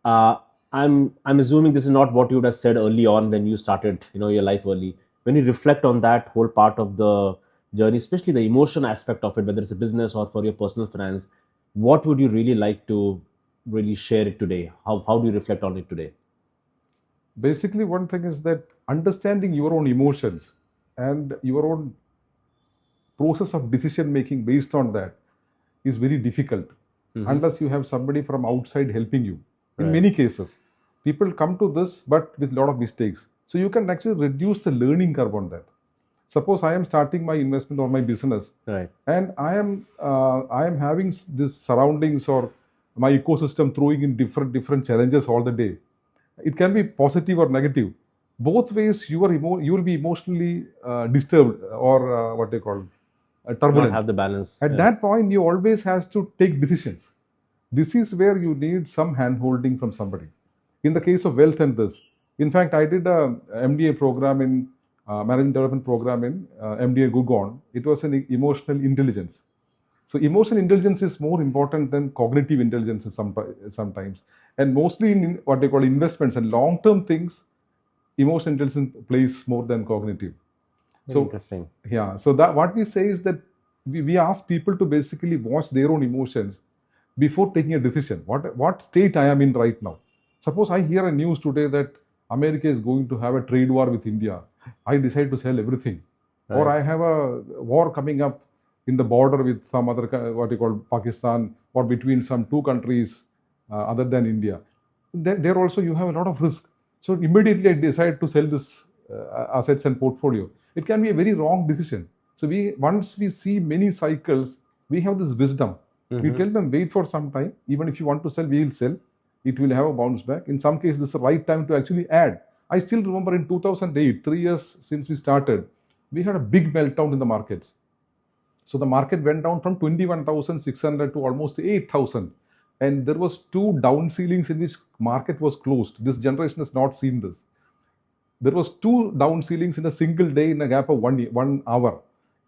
Uh, I'm assuming this is not what you would have said early on when you started, your life early. When you reflect on that whole part of the journey, especially the emotion aspect of it, whether it's a business or for your personal finance, what would you really like to really share it today? How do you reflect on it today? Basically, one thing is that understanding your own emotions and your own process of decision making based on that is very difficult unless you have somebody from outside helping you. In Right. many cases, people come to this but with a lot of mistakes. So you can actually reduce the learning curve on that. Suppose I am starting my investment or my business, Right. and I am having this surroundings or my ecosystem throwing in different challenges all the day. It can be positive or negative. Both ways, you will be emotionally disturbed, or what they call Not turbulent. have the balance. At Yeah. that point, you always has to take decisions. This is where you need some hand holding from somebody. In the case of wealth and this, in fact, I did a MDA program in management development program in MDA Gugon. It was an emotional intelligence. So emotional intelligence is more important than cognitive intelligence sometimes. And mostly in what they call investments and long-term things, emotional intelligence plays more than cognitive. Very So interesting. yeah, so that what we say is that we ask people to basically watch their own emotions before taking a decision. What state I am in right now? Suppose I hear a news today that America is going to have a trade war with India. I decide to sell everything. Or Right. I have a war coming up in the border with some other, what you call Pakistan, or between some two countries other than India. There also you have a lot of risk. So immediately I decide to sell this assets and portfolio. It can be a very wrong decision. So once we see many cycles, we have this wisdom. We tell them wait for some time. Even if you want to sell, we will sell. It will have a bounce back. In some cases, this is the right time to actually add. I still remember in 2008, 3 years since we started, we had a big meltdown in the markets. So the market went down from 21,600 to almost 8,000. And there was two down ceilings in which market was closed. This generation has not seen this. There was two down ceilings in a single day in a gap of 1 hour.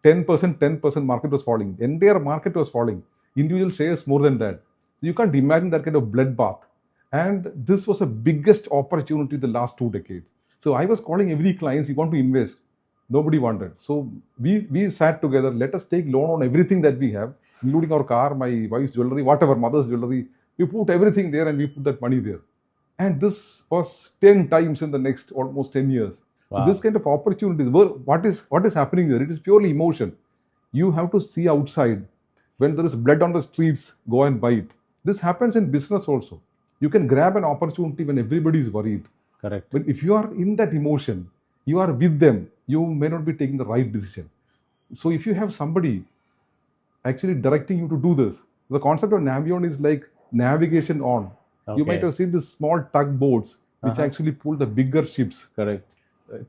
10%, 10% market was falling. Entire market was falling. Individual shares more than that. You can't imagine that kind of bloodbath. And this was the biggest opportunity the last 2 decades. So I was calling every client, you want to invest. Nobody wanted. So we sat together, let us take loan on everything that we have, including our car, my wife's jewelry, whatever, mother's jewelry. We put everything there and we put that money there. And this was 10 times in the next almost 10 years. So this Wow. kind of opportunities, what is happening there? It is purely emotion. You have to see outside. When there is blood on the streets, go and buy it. This happens in business also. You can grab an opportunity when everybody is worried. Correct. But if you are in that emotion, you are with them, you may not be taking the right decision. So if you have somebody actually directing you to do this, the concept of Navion is like navigation on. You might Okay. have seen the small tugboats which actually pull the bigger ships Correct.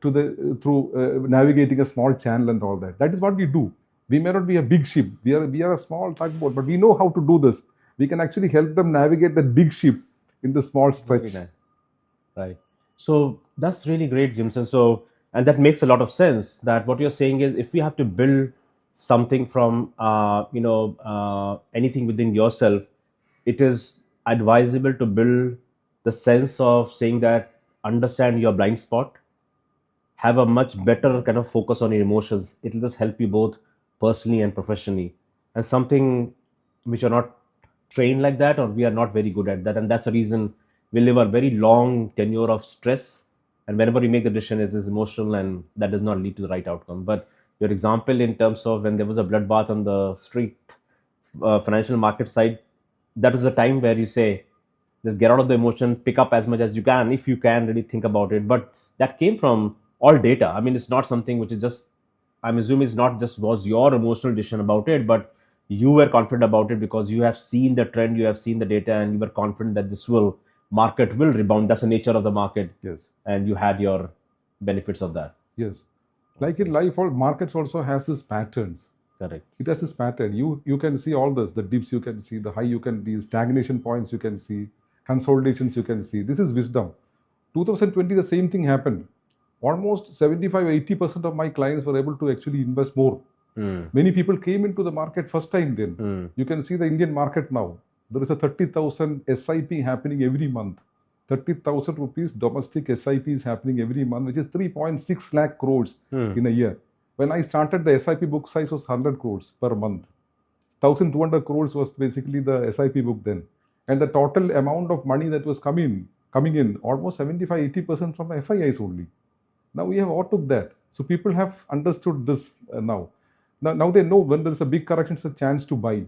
to the through navigating a small channel and all that. That is what we do. We may not be a big ship. We are a small tugboat, but we know how to do this. We can actually help them navigate that big ship in the small Very stretch. nice. Right. So that's really great, Jimson. So, and that makes a lot of sense that what you're saying is if you have to build something from, anything within yourself, it is advisable to build the sense of saying that understand your blind spot, have a much better kind of focus on your emotions. It'll just help you both personally and professionally. And something which are not trained like that, or we are not very good at that. And that's the reason we live a very long tenure of stress. And whenever we make the decision, is emotional, and that does not lead to the right outcome. But your example in terms of when there was a bloodbath on the street financial market side, that was a time where you say, just get out of the emotion, pick up as much as you can, if you can really think about it. But that came from all data. I mean, it's not something which is just, I'm assuming it's not just was your emotional decision about it, but you were confident about it because you have seen the trend, you have seen the data, and you were confident that market will rebound. That's the nature of the market. Yes. And you had your benefits of that. Yes. Like in life, all markets also has these patterns. Correct. It has this pattern. You can see all this. The dips you can see, the high you can see, stagnation points you can see, consolidations you can see. This is wisdom. 2020, the same thing happened. Almost 75-80% of my clients were able to actually invest more. Many people came into the market first time then. You can see the Indian market now. There is a 30,000 SIP happening every month. 30,000 rupees domestic SIP is happening every month, which is 3.6 lakh crores in a year. When I started, the SIP book size was 100 crores per month. 1,200 crores was basically the SIP book then. And the total amount of money that was coming in, almost 75-80% from FIIs only. Now we have overtook that. So people have understood this now. Now they know when there is a big correction, it's a chance to buy.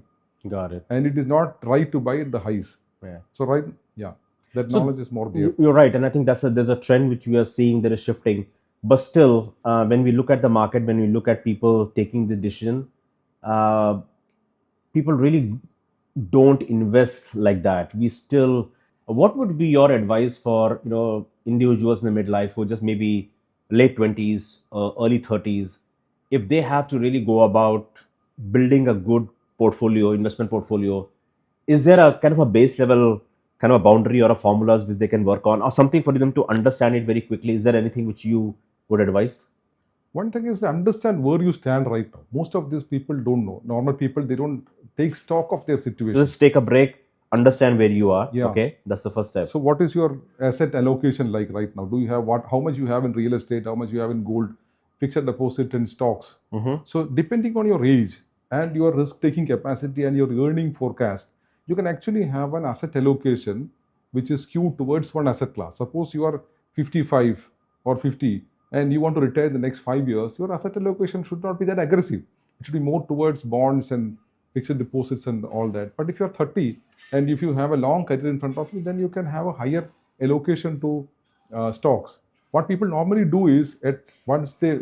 Got it. And it is not right to buy at the highs. Yeah. So right, yeah, that So knowledge is more there. you're right, and I think there's a trend which we are seeing that is shifting. But still, when we look at the market, when we look at people taking the decision, uh, people really don't invest like that. We still, what would be your advice for individuals in the midlife who just maybe late 20s, early 30s, if they have to really go about building a good investment portfolio? Is there a kind of a base level kind of a boundary or a formulas which they can work on, or something for them to understand it very quickly? Is there anything which you would advise? One thing is to understand where you stand right now. Most of these people don't know. Normal people, they don't take stock of their situation. Just take a break, understand where you are. Yeah. Okay, that's the first step. So what is your asset allocation like right now? Do you have how much you have in real estate, how much you have in gold, fixed deposit and stocks? So depending on your age and your risk taking capacity and your earning forecast, you can actually have an asset allocation which is skewed towards one asset class. Suppose you are 55 or 50 and you want to retire in the next 5 years, your asset allocation should not be that aggressive. It should be more towards bonds and fixed deposits and all that. But if you're 30 and if you have a long career in front of you, then you can have a higher allocation to stocks. What people normally do is, at once they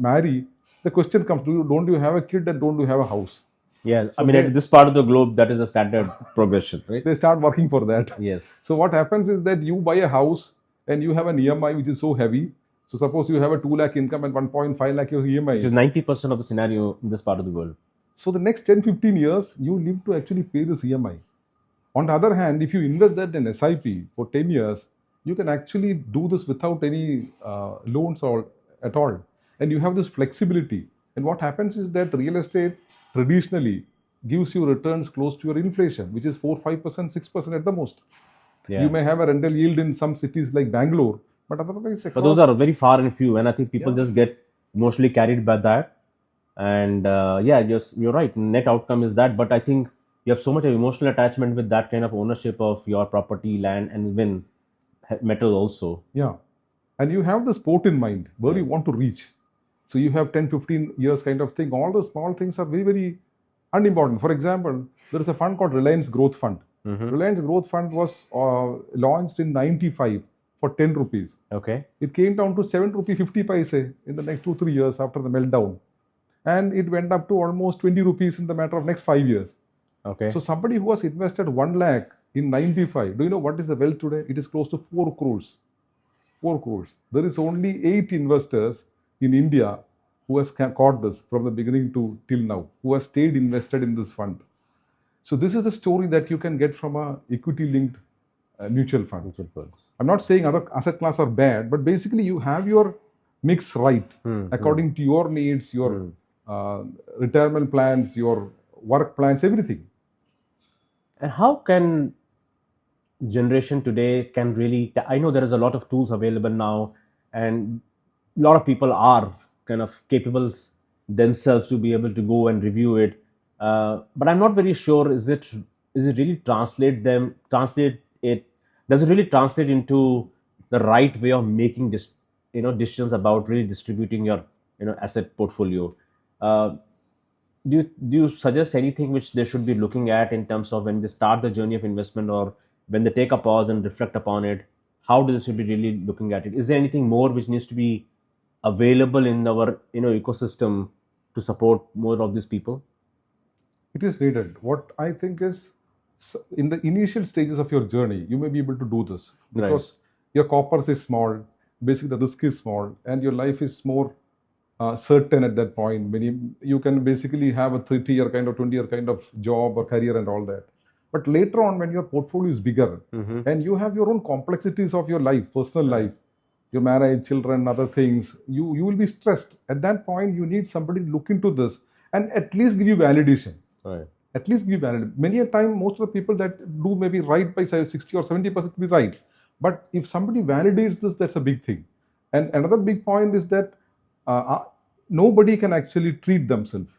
marry, the question comes: don't you have a kid and don't you have a house? Yeah, I So mean, at this part of the globe, that is a standard progression, right? they start working for that. Yes. So what happens is that you buy a house and you have an EMI which is so heavy. So suppose you have a 2 lakh income and 1.5 lakh your EMI. Which is 90% of the scenario in this part of the world. So the next 10-15 years, you live to actually pay this EMI. On the other hand, if you invest that in SIP for 10 years, you can actually do this without any loans or at all. And you have this flexibility. And what happens is that real estate traditionally gives you returns close to your inflation, which is 4, 5%, 6% at the most. Yeah. You may have a rental yield in some cities like Bangalore, but otherwise across, But those are very far and few, and I think people Yeah. just get emotionally carried by that. And yeah, you're right. Net outcome is that, but I think you have so much of emotional attachment with that kind of ownership of your property, land, and even metal also. Yeah. And you have the sport in mind, where you want to reach. So you have 10, 15 years kind of thing. All the small things are very, very unimportant. For example, there is a fund called Reliance Growth Fund. Reliance Growth Fund was launched in 95 for 10 rupees. Okay. It came down to 7 rupee 50 paise in the next 2-3 years after the meltdown. And it went up to almost 20 rupees in the matter of next 5 years. Okay. So somebody who has invested 1 lakh in 95, do you know what is the wealth today? It is close to 4 crores. 4 crores. There is only 8 investors in India who has caught this from the beginning to till now, who has stayed invested in this fund. So this is the story that you can get from a equity linked mutual fund. Mutual funds. I'm not saying other asset class are bad, but basically you have your mix right according to your needs, your retirement plans, your work plans, everything. And how can generation today can really, I know there is a lot of tools available now, and a lot of people are kind of capable themselves to be able to go and review it, but I'm not very sure, is it really translate it, does it really translate into the right way of making decisions about really distributing your asset portfolio? Do you suggest anything which they should be looking at in terms of when they start the journey of investment, or when they take a pause and reflect upon it? How do they should be really looking at it? Is there anything more which needs to be available in our ecosystem to support more of these people? It is needed. What I think is, in the initial stages of your journey, you may be able to do this because your corpus is small, basically the risk is small, and your life is more certain at that point. When you can basically have a 30-year kind of 20-year kind of job or career and all that. But later on, when your portfolio is bigger and you have your own complexities of your life, personal life, your marriage, children, other things, you will be stressed. At that point, you need somebody to look into this and at least give you validation. Right. At least give validation. Many a time, most of the people that do maybe right by say 60 or 70% be right. But if somebody validates this, that's a big thing. And another big point is that nobody can actually treat themselves.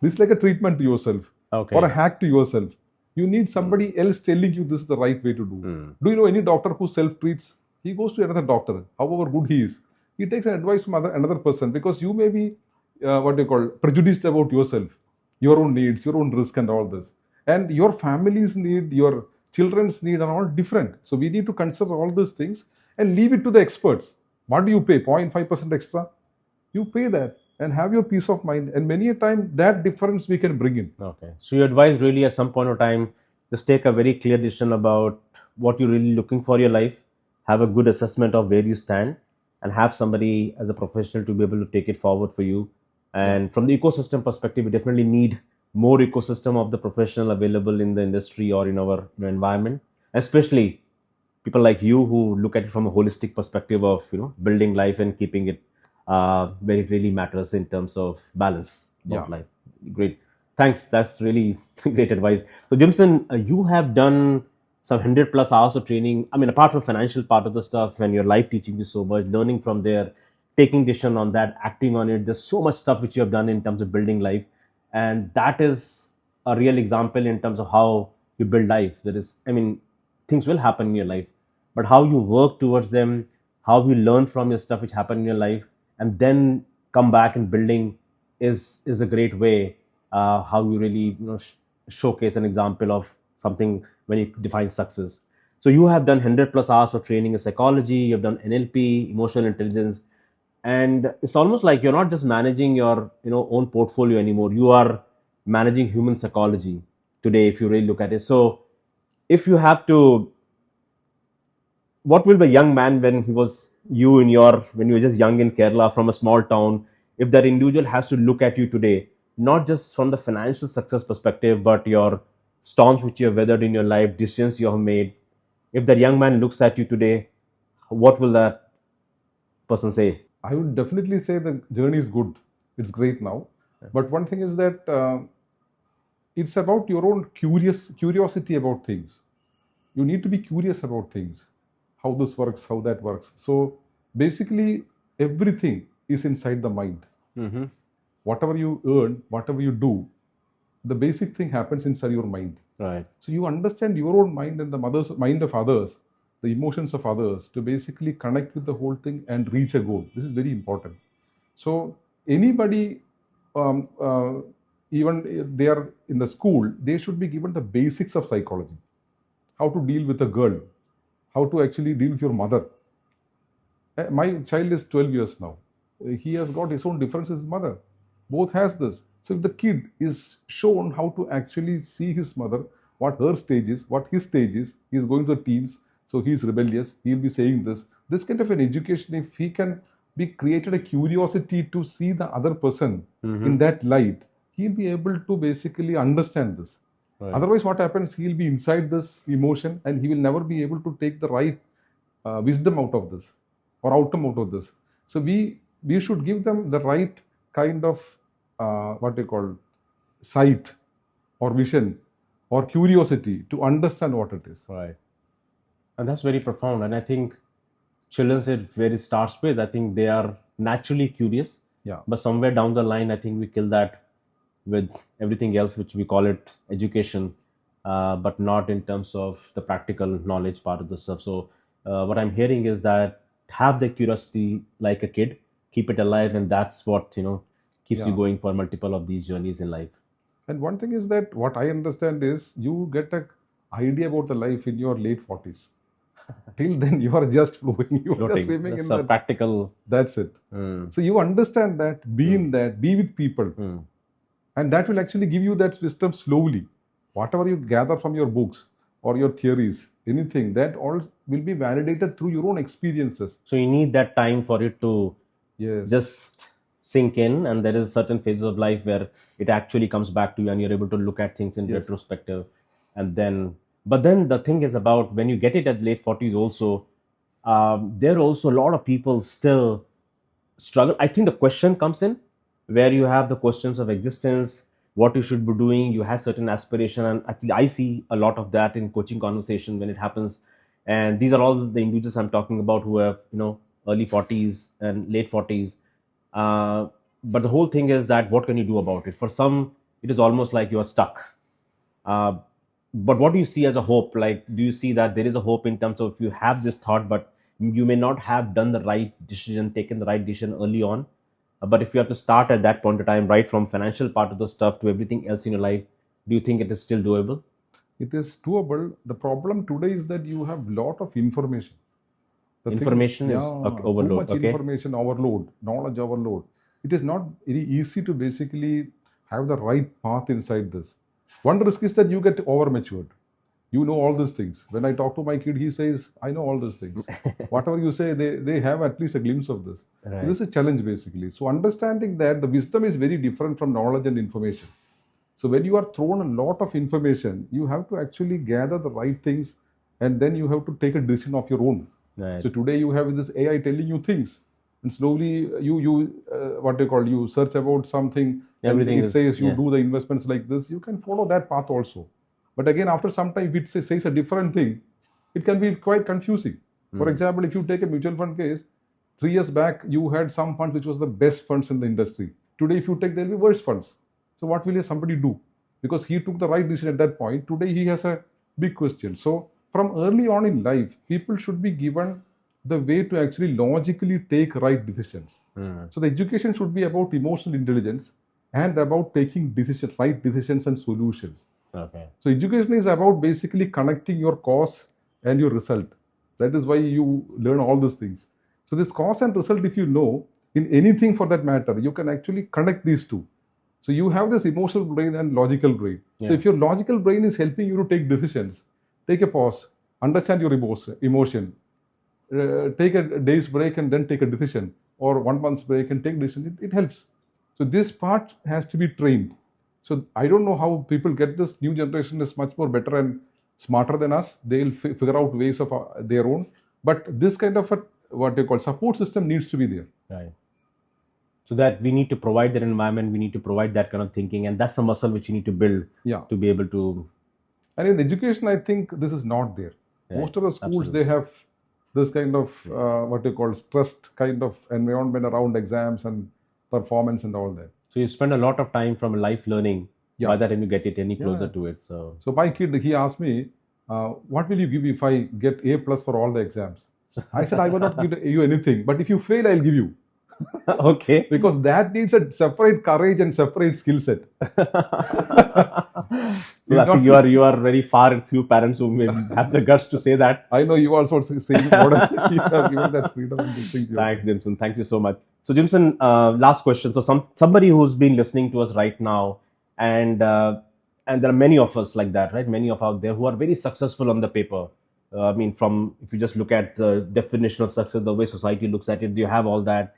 This is like a treatment to yourself or a hack to yourself. You need somebody else telling you this is the right way to do. Do you know any doctor who self-treats? He goes to another doctor, however good he is. He takes an advice from another person because you may be prejudiced about yourself, your own needs, your own risk and all this. And your family's need, your children's need are all different. So we need to consider all these things and leave it to the experts. What do you pay? 0.5% extra? You pay that and have your peace of mind. And many a time that difference we can bring in. Okay. So you advise really at some point of time, just take a very clear decision about what you're really looking for your life, have a good assessment of where you stand, and have somebody as a professional to be able to take it forward for you. And from the ecosystem perspective, we definitely need more ecosystem of the professional available in the industry or in our environment, especially people like you who look at it from a holistic perspective of building life and keeping it where it really matters in terms of balance of life. Great. Thanks. That's really great advice. So Jimson, you have done some 100+ hours of training. I mean, apart from financial part of the stuff and your life teaching you so much, learning from there, taking decision on that, acting on it. There's so much stuff which you have done in terms of building life. and that is a real example in terms of how you build life. There is, I mean, things will happen in your life, but how you work towards them, how you learn from your stuff which happened in your life, and then come back and building is a great way, how you really, showcase an example of something when you define success. So you have done 100 plus hours of training in psychology, you've done NLP, emotional intelligence, and it's almost like you're not just managing your, own portfolio anymore. You are managing human psychology today, if you really look at it. So if you have to, what will the young man, when he was you in your, when you were just young in Kerala from a small town, if that individual has to look at you today, not just from the financial success perspective, but your storms which you have weathered in your life, decisions you have made, if that young man looks at you today, what will that person say? I would definitely say the journey is good. It's great now. But one thing is that it's about your own curiosity about things. You need to be curious about things, how this works, how that works. So basically, everything is inside the mind. Mm-hmm. Whatever you earn, whatever you do, the basic thing happens inside your mind. Right. So you understand your own mind and the mother's mind of others, the emotions of others, to basically connect with the whole thing and reach a goal. This is very important. So anybody, um, uh, even if they are in the school, they should be given the basics of psychology, how to deal with a girl, how to actually deal with your mother. My child is 12 years now. He has got his own differences with his mother. Both has this. So if the kid is shown how to actually see his mother, what her stage is, what his stage is, he is going to the teens, so he is rebellious, he'll be saying this. This kind of an education, if he can be created a curiosity to see the other person in that light, he'll be able to basically understand this. Right. Otherwise, what happens, he'll be inside this emotion and he will never be able to take the right wisdom out of this or outcome out of this. So we should give them the right kind of what they call sight or vision or curiosity to understand what it is. Right. And that's very profound. And I think children said where it starts with, I think they are naturally curious. Yeah. But somewhere down the line, I think we kill that with everything else, which we call it education, but not in terms of the practical knowledge part of the stuff. So what I'm hearing is that have the curiosity like a kid, keep it alive, and that's what keeps you Yeah. going for multiple of these journeys in life. And one thing is that what I understand is you get a idea about the life in your late 40s. Till then, you are just flowing, you are just Floating. swimming That's in a that. practical. That's it. So you understand that, be in that, be with people. And that will actually give you that wisdom slowly. Whatever you gather from your books or your theories, anything, that all will be validated through your own experiences. So you need that time for it to Yes. just sink in, and there is certain phases of life where it actually comes back to you and you're able to look at things in Yes. retrospective. And then, but then the thing is about when you get it at late 40s also, there are also a lot of people still struggle. I think the question comes in where you have the questions of existence, what you should be doing. You have certain aspiration, and actually, I see a lot of that in coaching conversation when it happens. And these are all the individuals I'm talking about who have early 40s and late 40s. But the whole thing is that what can you do about it? For some, it is almost like you are stuck. Uh, but what do you see as a hope? Like, do you see that there is a hope in terms of if you have this thought, but you may not have done the right decision, taken the right decision early on? But if you have to start at that point of time, right from financial part of the stuff to everything else in your life, do you think it is still doable? It is doable. The problem today is that you have lot of information. The Information thing, is yeah, too overload. much Okay. information overload, knowledge overload. It is not very easy to basically have the right path inside this. One risk is that you get over matured. You know all these things. When I talk to my kid, he says, I know all these things. Whatever you say, they have at least a glimpse of this. So Right. this is a challenge basically. So understanding that the wisdom is very different from knowledge and information. So when you are thrown a lot of information, you have to actually gather the right things and then you have to take a decision of your own. Right. So today you have this AI telling you things, and slowly you what they call, you search about something Everything and it is, says you yeah. do the investments like this. You can follow that path also, but again after some time if it says a different thing, it can be quite confusing. For example, if you take a mutual fund case, 3 years back you had some funds which was the best funds in the industry. Today if you take, there will be worse funds. So what will somebody do? Because he took the right decision at that point. Today he has a big question. So from early on in life, people should be given the way to actually logically take right decisions. So the education should be about emotional intelligence and about taking decisions, right decisions and solutions. Okay. So education is about basically connecting your cause and your result. That is why you learn all these things. So this cause and result, if you know, in anything for that matter, you can actually connect these two. So you have this emotional brain and logical brain. So if your logical brain is helping you to take decisions, take a pause, understand your emotion, take a day's break and then take a decision, or 1 month's break and take decision. It helps. So this part has to be trained. So I don't know how people get this. New generation is much more better and smarter than us. They'll figure out ways of their own. But this kind of a what they call support system needs to be there. Right. So that we need to provide that environment, we need to provide that kind of thinking, and that's the muscle which you need to build to be able to. And in education, I think this is not there. Right. Most of the schools, Absolutely. they have this kind of what they call stressed kind of environment around exams and performance and all that. So you spend a lot of time from life learning. By the time you get it any closer to it. So my kid, he asked me, what will you give if I get A+ for all the exams? I said, I will not give you anything, but if you fail, I'll give you. Okay. Because that needs a separate courage and separate skill set. So I think you are very far and few parents who may have the guts to say that. I know you also saying what you have given that freedom. Thanks, Jimson. Thank you so much. So Jimson, last question. So somebody who's been listening to us right now, and there are many of us like that, right? Many of out there who are very successful on the paper. I mean, from if you just look at the definition of success, the way society looks at it, you have all that.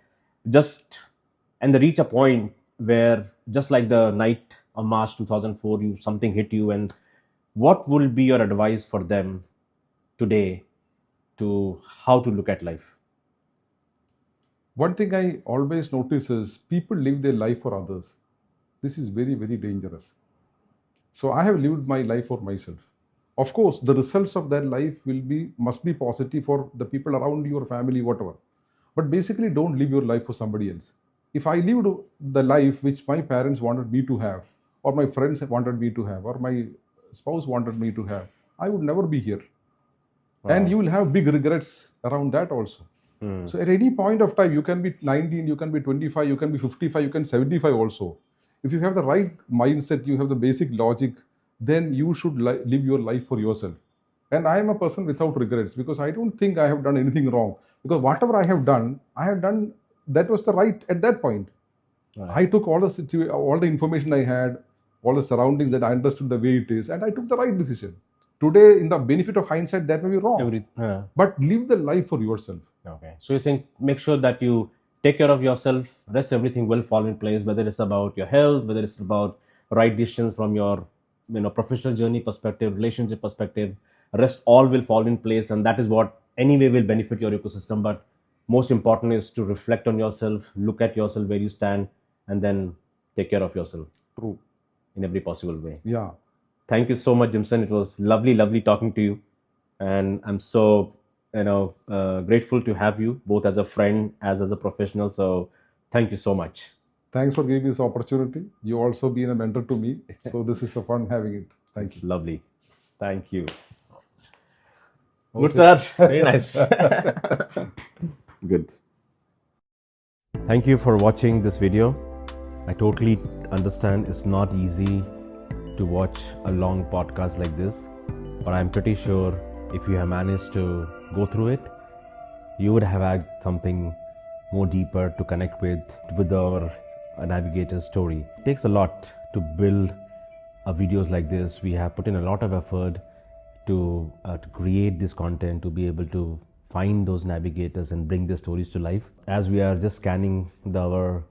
And they reach a point where, just like the night of March 2004, something hit you. And what will be your advice for them today to how to look at life? One thing I always notice is people live their life for others. This is very, very dangerous. So I have lived my life for myself. Of course, the results of that life must be positive for the people around you or family, whatever. But basically, don't live your life for somebody else. If I lived the life which my parents wanted me to have, or my friends wanted me to have, or my spouse wanted me to have, I would never be here. Wow. And you will have big regrets around that also. So at any point of time, you can be 19, you can be 25, you can be 55, you can 75 also. If you have the right mindset, you have the basic logic, then you should live your life for yourself. And I am a person without regrets, because I don't think I have done anything wrong. Because whatever I have done that was the right at that point. Right. I took all the information I had, all the surroundings, that I understood the way it is, and I took the right decision. Today, in the benefit of hindsight, that may be wrong. But live the life for yourself. Okay. So you're saying make sure that you take care of yourself, rest everything will fall in place, whether it's about your health, whether it's about right decisions from your professional journey perspective, relationship perspective, rest all will fall in place, and that is what anyway will benefit your ecosystem. But most important is to reflect on yourself, look at yourself where you stand, and then take care of yourself. True. In every possible way. Yeah. Thank you so much, Jimson. It was lovely talking to you, and I'm so grateful to have you both as a friend as a professional. So thank you so much. Thanks for giving this opportunity. You also been a mentor to me, so this is a fun having it. Thank you. Lovely. Thank you. Good, sir. Very nice. Good. Thank you for watching this video. I totally understand it's not easy to watch a long podcast like this, but I'm pretty sure if you have managed to go through it, you would have had something more deeper to connect with our navigator's story. It takes a lot to build videos like this. We have put in a lot of effort to create this content, to be able to find those navigators and bring their stories to life. As we are just scanning our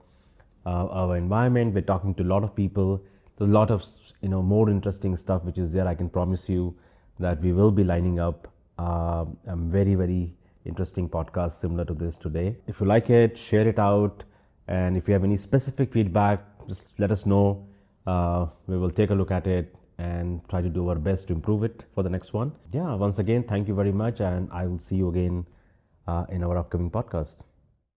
environment, we're talking to a lot of people. There's a lot of more interesting stuff which is there. I can promise you that we will be lining up a very interesting podcast similar to this today. If you like it, share it out, and if you have any specific feedback, just let us know. We will take a look at it and try to do our best to improve it for the next one. Yeah, once again, thank you very much, and I will see you again in our upcoming podcast.